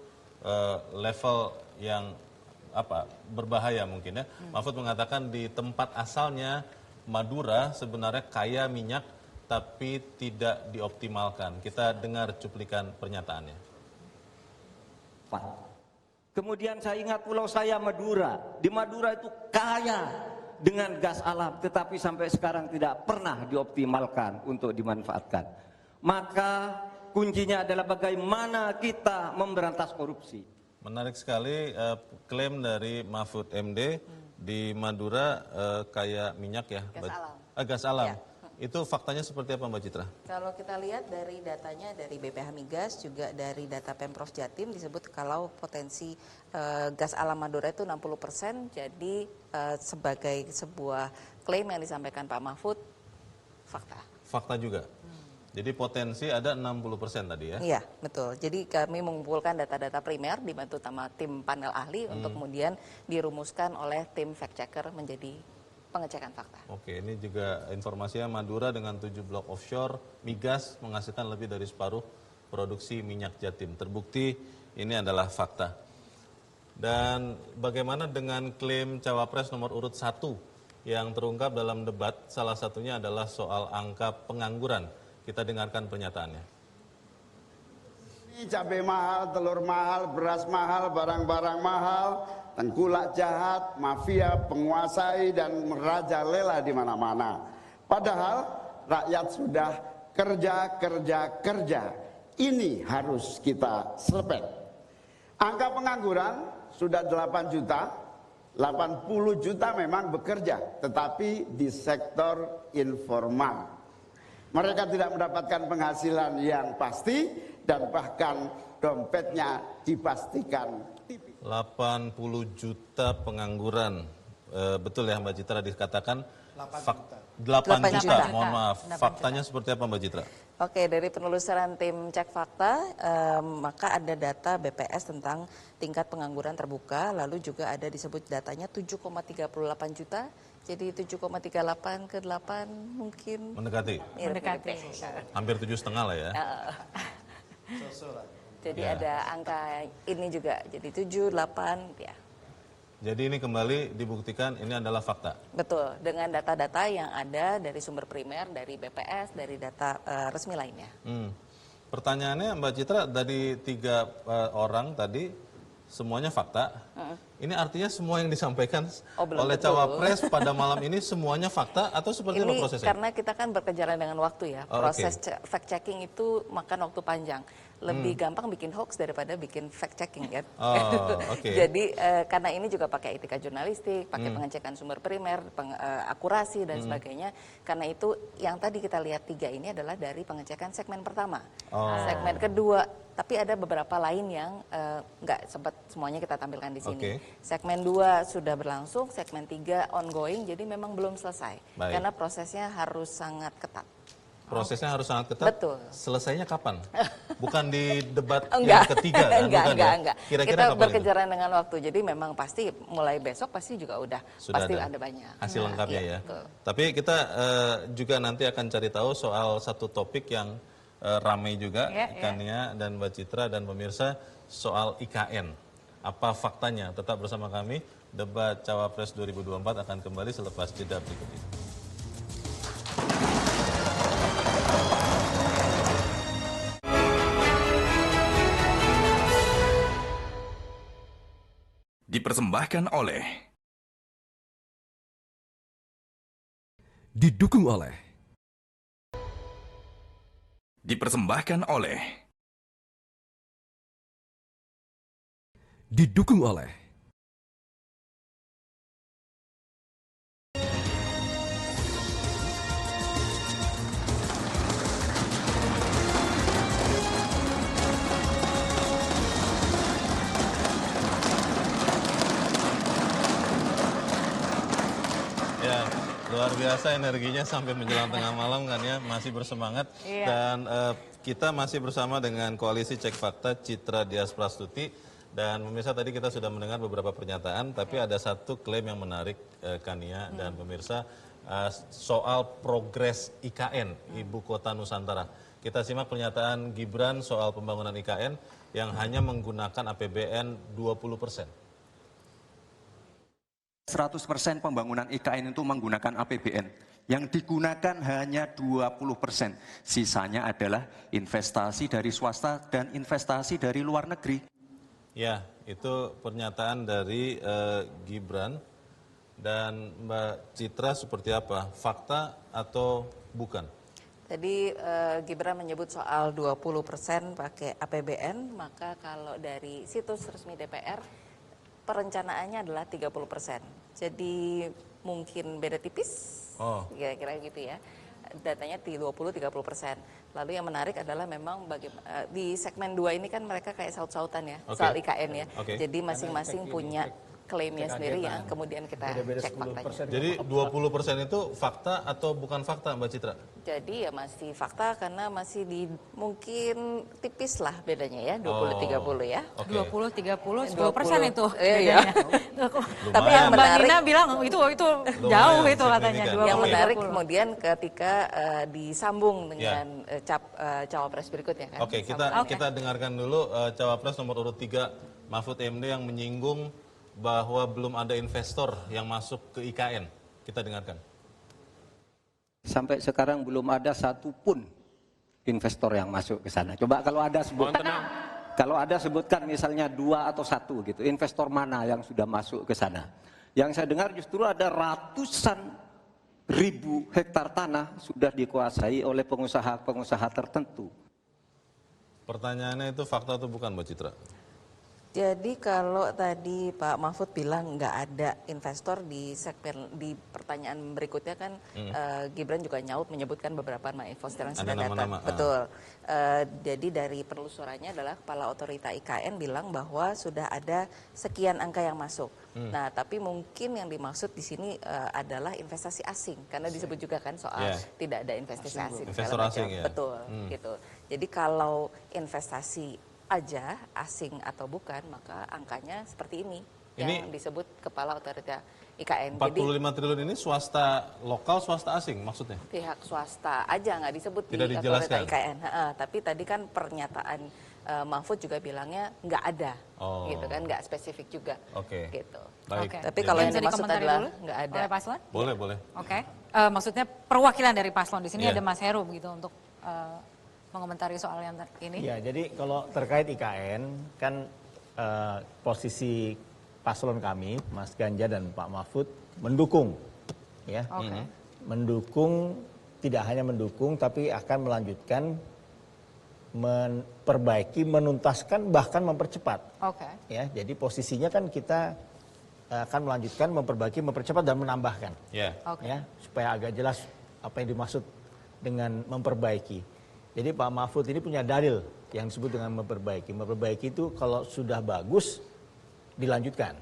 level yang berbahaya mungkin ya. Mahfud mengatakan di tempat asalnya Madura sebenarnya kaya minyak tapi tidak dioptimalkan. Kita dengar cuplikan pernyataannya. Kemudian saya ingat pulau saya Madura. Di Madura itu kaya dengan gas alam, tetapi sampai sekarang tidak pernah dioptimalkan untuk dimanfaatkan. Maka kuncinya adalah bagaimana kita memberantas korupsi. Menarik sekali klaim dari Mahfud MD di Madura kaya minyak ya. Gas alam. Ya. Itu faktanya seperti apa Mbak Citra? Kalau kita lihat dari datanya dari BPH Migas, juga dari data Pemprov Jatim disebut kalau potensi gas alam Madura itu 60%, jadi sebagai sebuah klaim yang disampaikan Pak Mahfud, fakta. Fakta juga? Jadi potensi ada 60% tadi ya? Iya, betul. Jadi kami mengumpulkan data-data primer dibantu sama tim panel ahli untuk kemudian dirumuskan oleh tim fact checker menjadi pengecekan fakta. Oke, ini juga informasinya Madura dengan 7 blok offshore migas menghasilkan lebih dari separuh produksi minyak Jatim. Terbukti ini adalah fakta. Dan bagaimana dengan klaim Cawapres nomor urut 1 yang terungkap dalam debat, salah satunya adalah soal angka pengangguran. Kita dengarkan pernyataannya. Ini cabai mahal, telur mahal, beras mahal, barang-barang mahal, tengkulak jahat, mafia, penguasai dan merajalela di mana-mana. Padahal rakyat sudah kerja. Ini harus kita selepet. Angka pengangguran sudah 8 juta, 80 juta memang bekerja, tetapi di sektor informal. Mereka tidak mendapatkan penghasilan yang pasti dan bahkan dompetnya dipastikan tipis. 80 juta pengangguran. Betul ya Mbak Citra dikatakan 8 juta. Mohon maaf. Faktanya seperti apa Mbak Citra? Oke, dari penelusuran tim cek fakta, maka ada data BPS tentang tingkat pengangguran terbuka, lalu juga ada disebut datanya 7,38 juta. Jadi 7,38 ke 8 mungkin mendekati. Hampir 7,5 lah ya. Jadi ada angka ini juga, jadi 7, 8 ya. Jadi ini kembali dibuktikan ini adalah fakta. Betul, dengan data-data yang ada dari sumber primer, dari BPS, dari data resmi lainnya. Pertanyaannya Mbak Citra, dari 3 orang tadi semuanya fakta. Ini artinya semua yang disampaikan oleh Cawapres pada malam ini semuanya fakta atau seperti apa prosesnya? Karena kita kan berkejaran dengan waktu ya. Proses fact checking itu makan waktu panjang. Lebih gampang bikin hoax daripada bikin fact checking kan. Jadi karena ini juga pakai etika jurnalistik, pakai pengecekan sumber primer, akurasi dan sebagainya. Karena itu yang tadi kita lihat 3 ini adalah dari pengecekan segmen pertama. Segmen kedua, tapi ada beberapa lain yang nggak sempat semuanya kita tampilkan di sini. Segmen 2 sudah berlangsung, segmen 3 ongoing, jadi memang belum selesai. Karena prosesnya harus sangat ketat. Prosesnya harus sangat ketat. Betul. Selesainya kapan? Bukan di debat yang ketiga kan? Enggak. Kira-kira kita berkejaran dengan waktu. Jadi memang pasti mulai besok pasti juga udah pasti ada banyak hasil lengkapnya ya. Tapi kita juga nanti akan cari tahu soal satu topik yang ramai juga Kania dan Mbak Citra dan pemirsa soal IKN. Apa faktanya? Tetap bersama kami. Debat Cawapres 2024 akan kembali selepas jeda berikut ini. Dipersembahkan oleh Didukung oleh Dipersembahkan oleh Didukung oleh Ya, luar biasa energinya sampai menjelang tengah malam kan ya, masih bersemangat. Iya. Dan kita masih bersama dengan Koalisi Cek Fakta Citra Dias Prastuti. Dan pemirsa tadi kita sudah mendengar beberapa pernyataan, tapi ada satu klaim yang menarik Kania dan pemirsa soal progres IKN, Ibu Kota Nusantara. Kita simak pernyataan Gibran soal pembangunan IKN yang hanya menggunakan APBN 20%. 100% pembangunan IKN itu menggunakan APBN. Yang digunakan hanya 20%. Sisanya adalah investasi dari swasta dan investasi dari luar negeri. Ya, itu pernyataan dari Gibran. Dan Mbak Citra seperti apa? Fakta atau bukan? Tadi Gibran menyebut soal 20% pakai APBN, maka kalau dari situs resmi DPR, perencanaannya adalah 30%. Jadi mungkin beda tipis, kira-kira gitu ya. Datanya di 20-30%. Lalu yang menarik adalah memang di segmen 2 ini kan mereka kayak saut-sautan ya, soal IKN ya. Jadi masing-masing punya klaimnya sendiri yang kemudian kita cek faktanya. Jadi 20% itu fakta atau bukan fakta Mbak Citra? Jadi ya masih fakta karena masih di mungkin tipis lah bedanya ya, 20-30 ya. 20-30, 10% itu Iya. Tapi yang Mbak Nina bilang itu jauh itu katanya. Yang menarik kemudian ketika disambung dengan cawapres berikutnya kan. Oke, kita dengarkan dulu cawapres nomor urut 3 Mahfud MD yang menyinggung bahwa belum ada investor yang masuk ke IKN. Kita dengarkan. Sampai sekarang belum ada satupun investor yang masuk ke sana. Coba kalau ada sebutkan misalnya 2 atau 1 gitu, investor mana yang sudah masuk ke sana. Yang saya dengar justru ada ratusan ribu hektar tanah sudah dikuasai oleh pengusaha-pengusaha tertentu. Pertanyaannya itu fakta atau bukan Mbak Citra? Jadi kalau tadi Pak Mahfud bilang nggak ada investor di segmen di pertanyaan berikutnya kan Gibran juga nyaut menyebutkan beberapa nama investor yang sudah datang. Betul. Jadi dari penelusurannya adalah Kepala Otorita IKN bilang bahwa sudah ada sekian angka yang masuk. Nah tapi mungkin yang dimaksud di sini adalah investasi asing karena disebut juga kan soal tidak ada investasi asing. Investor asing ya. Betul. Gitu. Jadi kalau investasi aja asing atau bukan maka angkanya seperti ini yang disebut Kepala Otorita IKN. 45 triliun ini swasta lokal, swasta asing maksudnya? Pihak swasta aja nggak disebut tidak di dijelaskan. Otorita IKN. Tapi tadi kan pernyataan Mahfud juga bilangnya nggak ada, gitu kan nggak spesifik juga. Gitu. Baik. Tapi kalau yang dimaksud adalah nggak ada. Oleh paslon? Boleh. Oke. Maksudnya perwakilan dari paslon di sini ada Mas Heru begitu untuk mengomentari soal yang ini. Ya, jadi kalau terkait IKN kan posisi paslon kami, Mas Ganjar dan Pak Mahfud mendukung, ya, mendukung tidak hanya mendukung tapi akan melanjutkan, memperbaiki, menuntaskan bahkan mempercepat. Ya, jadi posisinya kan kita akan melanjutkan, memperbaiki, mempercepat dan menambahkan, ya, supaya agak jelas apa yang dimaksud dengan memperbaiki. Jadi Pak Mahfud ini punya dalil yang disebut dengan memperbaiki. Memperbaiki itu kalau sudah bagus dilanjutkan.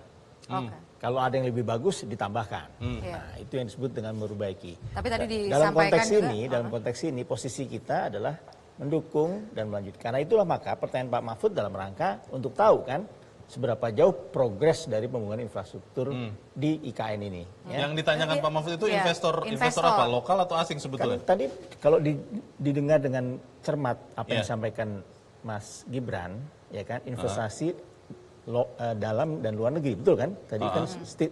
Kalau ada yang lebih bagus ditambahkan. Nah, itu yang disebut dengan memperbaiki. Tapi tadi dalam konteks juga, ini, dalam konteks ini posisi kita adalah mendukung dan melanjutkan. Karena itulah maka pertanyaan Pak Mahfud dalam rangka untuk tahu kan seberapa jauh progres dari pembangunan infrastruktur di IKN ini. Ya. Yang ditanyakan Pak Mahfud itu investor apa? Lokal atau asing sebetulnya? Kan tadi kalau didengar dengan cermat apa yang disampaikan Mas Gibran, ya kan, investasi dalam dan luar negeri, betul kan? Tadi kan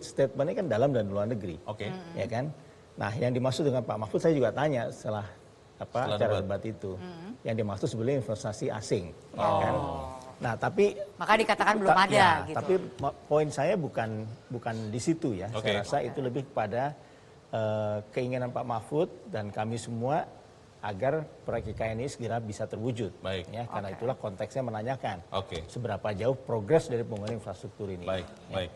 statementnya kan dalam dan luar negeri, ya kan? Nah, yang dimaksud dengan Pak Mahfud saya juga tanya setelah acara debat itu, yang dimaksud sebenarnya investasi asing, ya kan? Nah, tapi maka dikatakan belum ada ya, gitu. Tapi poin saya bukan di situ ya. Saya rasa itu lebih kepada keinginan Pak Mahfud dan kami semua agar proyek IKN ini segera bisa terwujud. Baik. Ya, karena itulah konteksnya menanyakan seberapa jauh progres dari pembangunan infrastruktur ini. Baik, baik.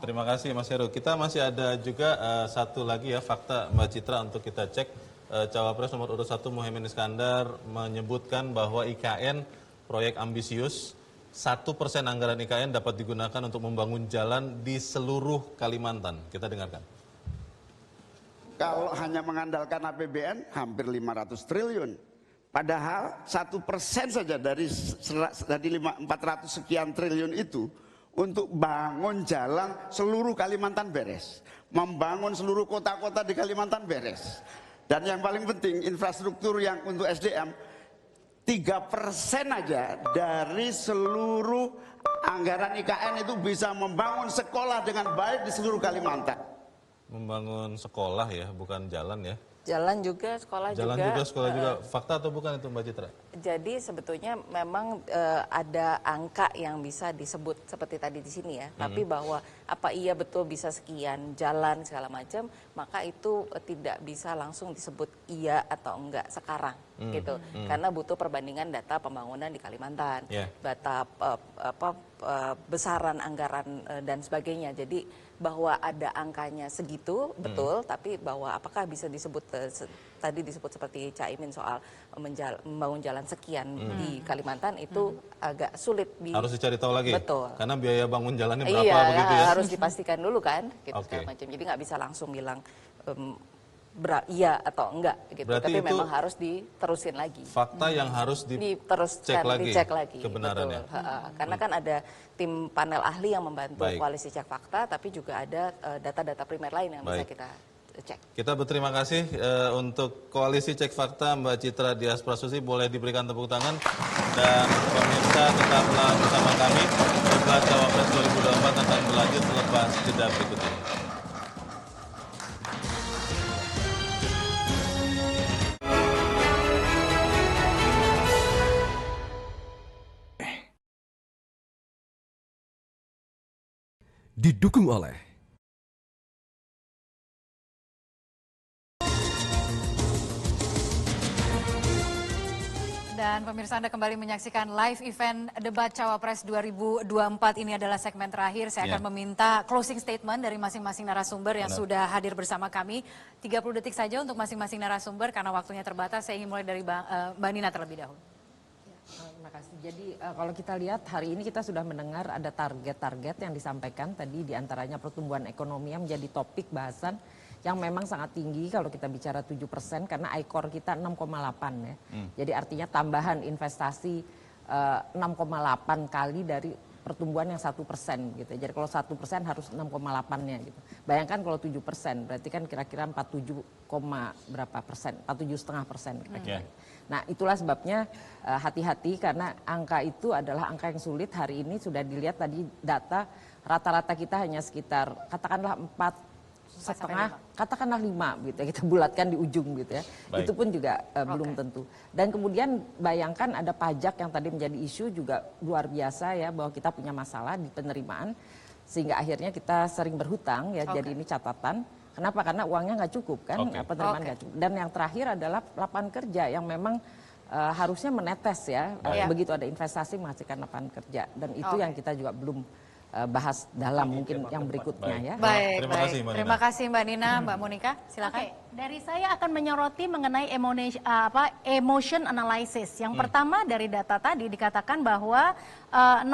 Terima kasih Mas Heru. Kita masih ada juga satu lagi ya fakta Mbak Citra untuk kita cek. Cawapres nomor urut 1 Muhaimin Iskandar menyebutkan bahwa IKN proyek ambisius, 1% anggaran IKN dapat digunakan untuk membangun jalan di seluruh Kalimantan. Kita dengarkan. Kalau hanya mengandalkan APBN hampir 500 triliun. Padahal 1% saja dari 400 sekian triliun itu untuk bangun jalan seluruh Kalimantan beres. Membangun seluruh kota-kota di Kalimantan beres. Dan yang paling penting infrastruktur yang untuk SDM 3% aja dari seluruh anggaran IKN itu bisa membangun sekolah dengan baik di seluruh Kalimantan. Membangun sekolah ya, bukan jalan ya. Jalan juga, sekolah Jalan juga. juga, sekolah juga. Fakta atau bukan itu Mbak Citra? Jadi sebetulnya memang ada angka yang bisa disebut seperti tadi di sini ya. Tapi bahwa apa iya betul bisa sekian jalan segala macam, maka itu tidak bisa langsung disebut iya atau enggak sekarang gitu. Karena butuh perbandingan data pembangunan di Kalimantan, data besaran anggaran dan sebagainya. Jadi bahwa ada angkanya segitu betul, tapi bahwa apakah bisa disebut tadi disebut seperti Caimin soal membangun jalan sekian di Kalimantan itu agak sulit harus dicari tahu lagi. Betul. Karena biaya bangun jalannya berapa begitu ya. Harus dipastikan dulu kan gitu segala macam. Jadi nggak bisa langsung bilang iya atau enggak gitu. Berarti tapi itu memang harus diterusin lagi. Fakta yang harus dicek lagi kebenarannya. Betul. Karena kan ada tim panel ahli yang membantu koalisi cek fakta, tapi juga ada data-data primer lain yang bisa kita cek. Kita berterima kasih untuk koalisi cek fakta Mbak Citra Dias Prasusi, boleh diberikan tepuk tangan, dan pemirsa tetaplah bersama kami. Debat Cawapres 2024 akan berlanjut selepas jeda berikut ini. Didukung oleh Dan pemirsa, Anda kembali menyaksikan live event Debat Cawapres 2024. Ini adalah segmen terakhir. Saya akan meminta closing statement dari masing-masing narasumber yang sudah hadir bersama kami. 30 detik saja untuk masing-masing narasumber karena waktunya terbatas. Saya ingin mulai dari Mbak Nina terlebih dahulu. Terima kasih. Jadi kalau kita lihat hari ini kita sudah mendengar ada target-target yang disampaikan tadi, diantaranya pertumbuhan ekonomi yang menjadi topik bahasan yang memang sangat tinggi kalau kita bicara 7% karena ICOR kita 6,8 ya. Jadi artinya tambahan investasi 6,8 kali dari pertumbuhan yang 1% gitu. Jadi kalau 1% harus 6,8-nya gitu. Bayangkan kalau 7%, berarti kan kira-kira 47, berapa persen? 47,5% kira-kira. Nah itulah sebabnya hati-hati karena angka itu adalah angka yang sulit. Hari ini sudah dilihat tadi data rata-rata kita hanya sekitar katakanlah 4,5, katakanlah 5 gitu ya, kita bulatkan di ujung gitu ya. Baik. Itu pun juga belum tentu. Dan kemudian bayangkan ada pajak yang tadi menjadi isu juga luar biasa ya, bahwa kita punya masalah di penerimaan sehingga akhirnya kita sering berhutang ya. Jadi ini catatan. Kenapa? Karena uangnya nggak cukup kan, penerimaan nggak cukup. Dan yang terakhir adalah lapangan kerja yang memang harusnya menetes ya. Begitu ada investasi menghasilkan lapangan kerja, dan itu yang kita juga belum bahas dalam mungkin yang berikutnya ya. Baik, terima kasih Mbak Nina. Mbak Monika, silakan. Dari saya akan menyoroti mengenai emotion analysis. Yang pertama dari data tadi dikatakan bahwa 01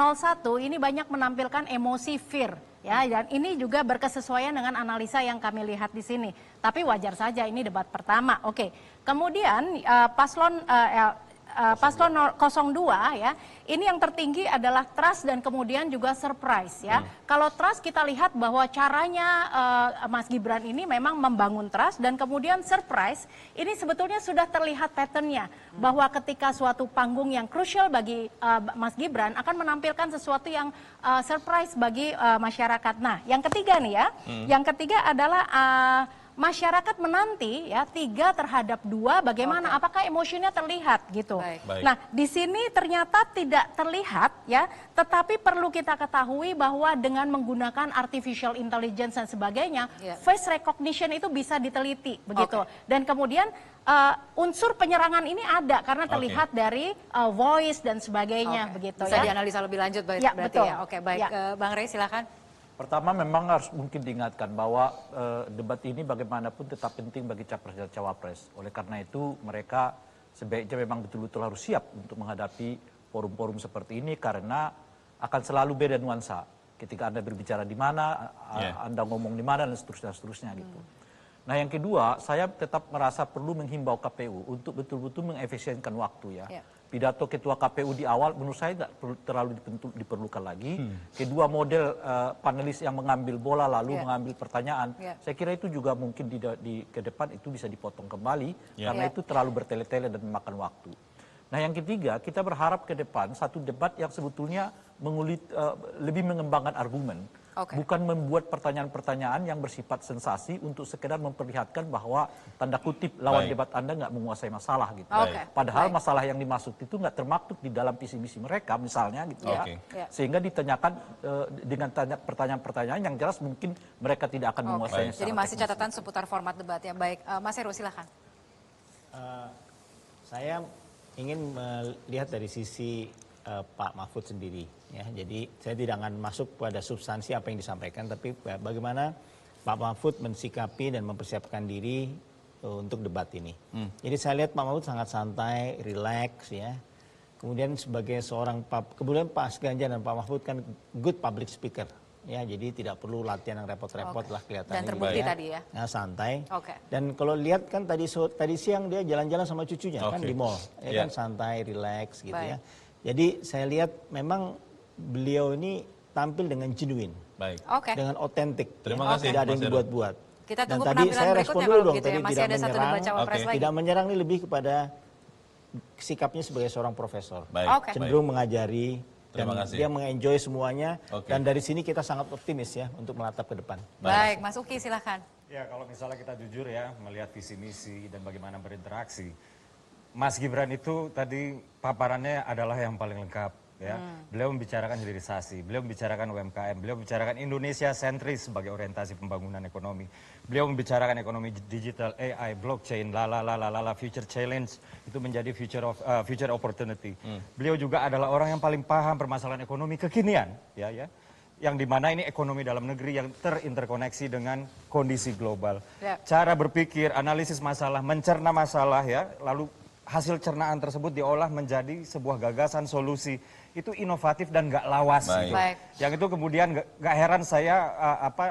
ini banyak menampilkan emosi fear. Ya, dan ini juga berkesesuaian dengan analisa yang kami lihat di sini. Tapi wajar saja, ini debat pertama. Kemudian paslon 02 ya, ini yang tertinggi adalah trust dan kemudian juga surprise ya. Kalau trust kita lihat bahwa caranya Mas Gibran ini memang membangun trust, dan kemudian surprise ini sebetulnya sudah terlihat patternnya bahwa ketika suatu panggung yang krusial bagi Mas Gibran akan menampilkan sesuatu yang surprise bagi masyarakat. Nah yang ketiga nih ya, yang ketiga adalah masyarakat menanti ya 3 terhadap 2 bagaimana, apakah emosinya terlihat gitu. Baik. Nah di sini ternyata tidak terlihat ya, tetapi perlu kita ketahui bahwa dengan menggunakan artificial intelligence dan sebagainya, face recognition itu bisa diteliti begitu. Dan kemudian unsur penyerangan ini ada karena terlihat dari voice dan sebagainya begitu bisa ya. Dianalisa lebih lanjut berarti Ya, ya. betul. Oke, baik. Bang Rey silakan. Pertama memang harus mungkin diingatkan bahwa debat ini bagaimanapun tetap penting bagi capres dan cawapres. Oleh karena itu mereka sebaiknya memang betul-betul harus siap untuk menghadapi forum-forum seperti ini karena akan selalu beda nuansa. Ketika Anda berbicara di mana, Anda ngomong di mana dan seterusnya gitu. Nah yang kedua, saya tetap merasa perlu menghimbau KPU untuk betul-betul mengefisienkan waktu ya. Pidato ketua KPU di awal menurut saya tidak terlalu diperlukan lagi. Kedua model panelis yang mengambil bola lalu mengambil pertanyaan, saya kira itu juga mungkin ke depan itu bisa dipotong kembali karena itu terlalu bertele-tele dan memakan waktu. Nah yang ketiga, kita berharap ke depan satu debat yang sebetulnya lebih mengembangkan argumen. Bukan membuat pertanyaan-pertanyaan yang bersifat sensasi untuk sekedar memperlihatkan bahwa tanda kutip lawan debat Anda nggak menguasai masalah gitu. Padahal masalah yang dimaksud itu nggak termaktub di dalam visi misi mereka misalnya gitu ya. Sehingga ditanyakan dengan pertanyaan-pertanyaan yang jelas mungkin mereka tidak akan menguasai. Jadi masih catatan seputar format debat ya. Baik, Mas Heru silahkan. Saya ingin melihat dari sisi Pak Mahfud sendiri ya. Jadi saya tidak akan masuk pada substansi apa yang disampaikan, tapi bagaimana Pak Mahfud mensikapi dan mempersiapkan diri untuk debat ini. Jadi saya lihat Pak Mahfud sangat santai, rileks ya. Kemudian sebagai seorang kemudian Pak Ganjar dan Pak Mahfud kan good public speaker ya. Jadi tidak perlu latihan yang repot-repot lah kelihatannya. Dan terbukti tadi ya. Nah, santai. Dan kalau lihat kan tadi siang dia jalan-jalan sama cucunya kan di mall. Ya kan santai, rileks gitu ya. Jadi saya lihat memang beliau ini tampil dengan genuine, dengan otentik. Terima kasih. Tidak ada yang dibuat-buat. Kita tunggu dan tadi saya respon dulu dong, gitu tadi ya. Masih ada satu debat cawapres lagi. Tidak menyerang ini lebih kepada sikapnya sebagai seorang profesor, cenderung mengajari. Dan dia mengenjoy semuanya. Dan dari sini kita sangat optimis ya untuk menatap ke depan. Baik, Mas Uki silahkan. Ya kalau misalnya kita jujur ya melihat visi misi dan bagaimana berinteraksi. Mas Gibran itu tadi paparannya adalah yang paling lengkap ya. Beliau membicarakan hilirisasi, beliau membicarakan UMKM, beliau membicarakan Indonesia sentris sebagai orientasi pembangunan ekonomi. Beliau membicarakan ekonomi digital, AI, blockchain, future challenge itu menjadi future opportunity. Beliau juga adalah orang yang paling paham permasalahan ekonomi kekinian ya. Yang dimana ini ekonomi dalam negeri yang terinterkoneksi dengan kondisi global. Cara berpikir, analisis masalah, mencerna masalah ya, lalu hasil cernaan tersebut diolah menjadi sebuah gagasan solusi. Itu inovatif dan nggak lawas. Gitu. Yang itu kemudian nggak heran saya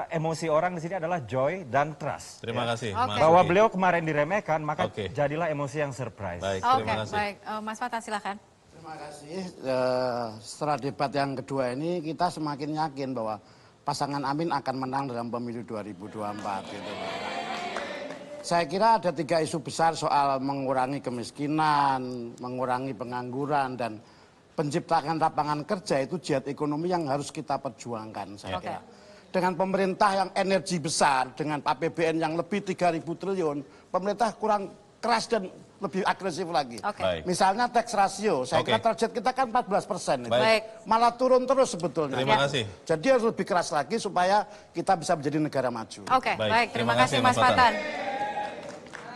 emosi orang di sini adalah joy dan trust. Terima kasih. Bahwa beliau kemarin diremehkan, maka jadilah emosi yang surprise. Terima kasih. Baik, Mas Fatan silakan. Terima kasih. Setelah debat yang kedua ini kita semakin yakin bahwa pasangan Amin akan menang dalam pemilu 2024 gitu. Saya kira ada 3 isu besar soal mengurangi kemiskinan, mengurangi pengangguran, dan penciptaan lapangan kerja itu jihad ekonomi yang harus kita perjuangkan saya kira. Dengan pemerintah yang energi besar, dengan APBN yang lebih 3.000 triliun, pemerintah kurang keras dan lebih agresif lagi. Misalnya tax ratio, saya kira target kita kan 14%. Malah turun terus sebetulnya. Terima kasih. Jadi harus lebih keras lagi supaya kita bisa menjadi negara maju. Baik, terima kasih Mas Fatan.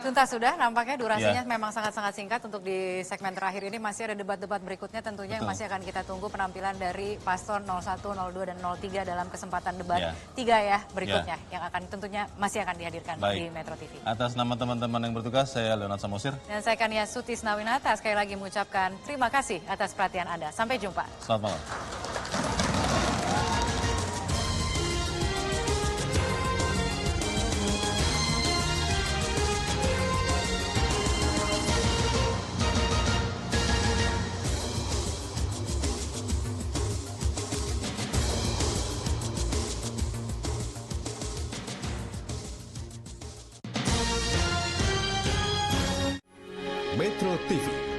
Tuntas sudah, nampaknya durasinya memang sangat-sangat singkat untuk di segmen terakhir ini. Masih ada debat-debat berikutnya tentunya yang masih akan kita tunggu penampilan dari paslon 01, 02, dan 03 dalam kesempatan debat 3 ya berikutnya. Yang akan tentunya masih akan dihadirkan di Metro TV. Atas nama teman-teman yang bertugas, saya Leonard Samosir. Dan saya Kania Sutisnawinata, sekali lagi mengucapkan terima kasih atas perhatian Anda. Sampai jumpa. Selamat malam. Metro TV.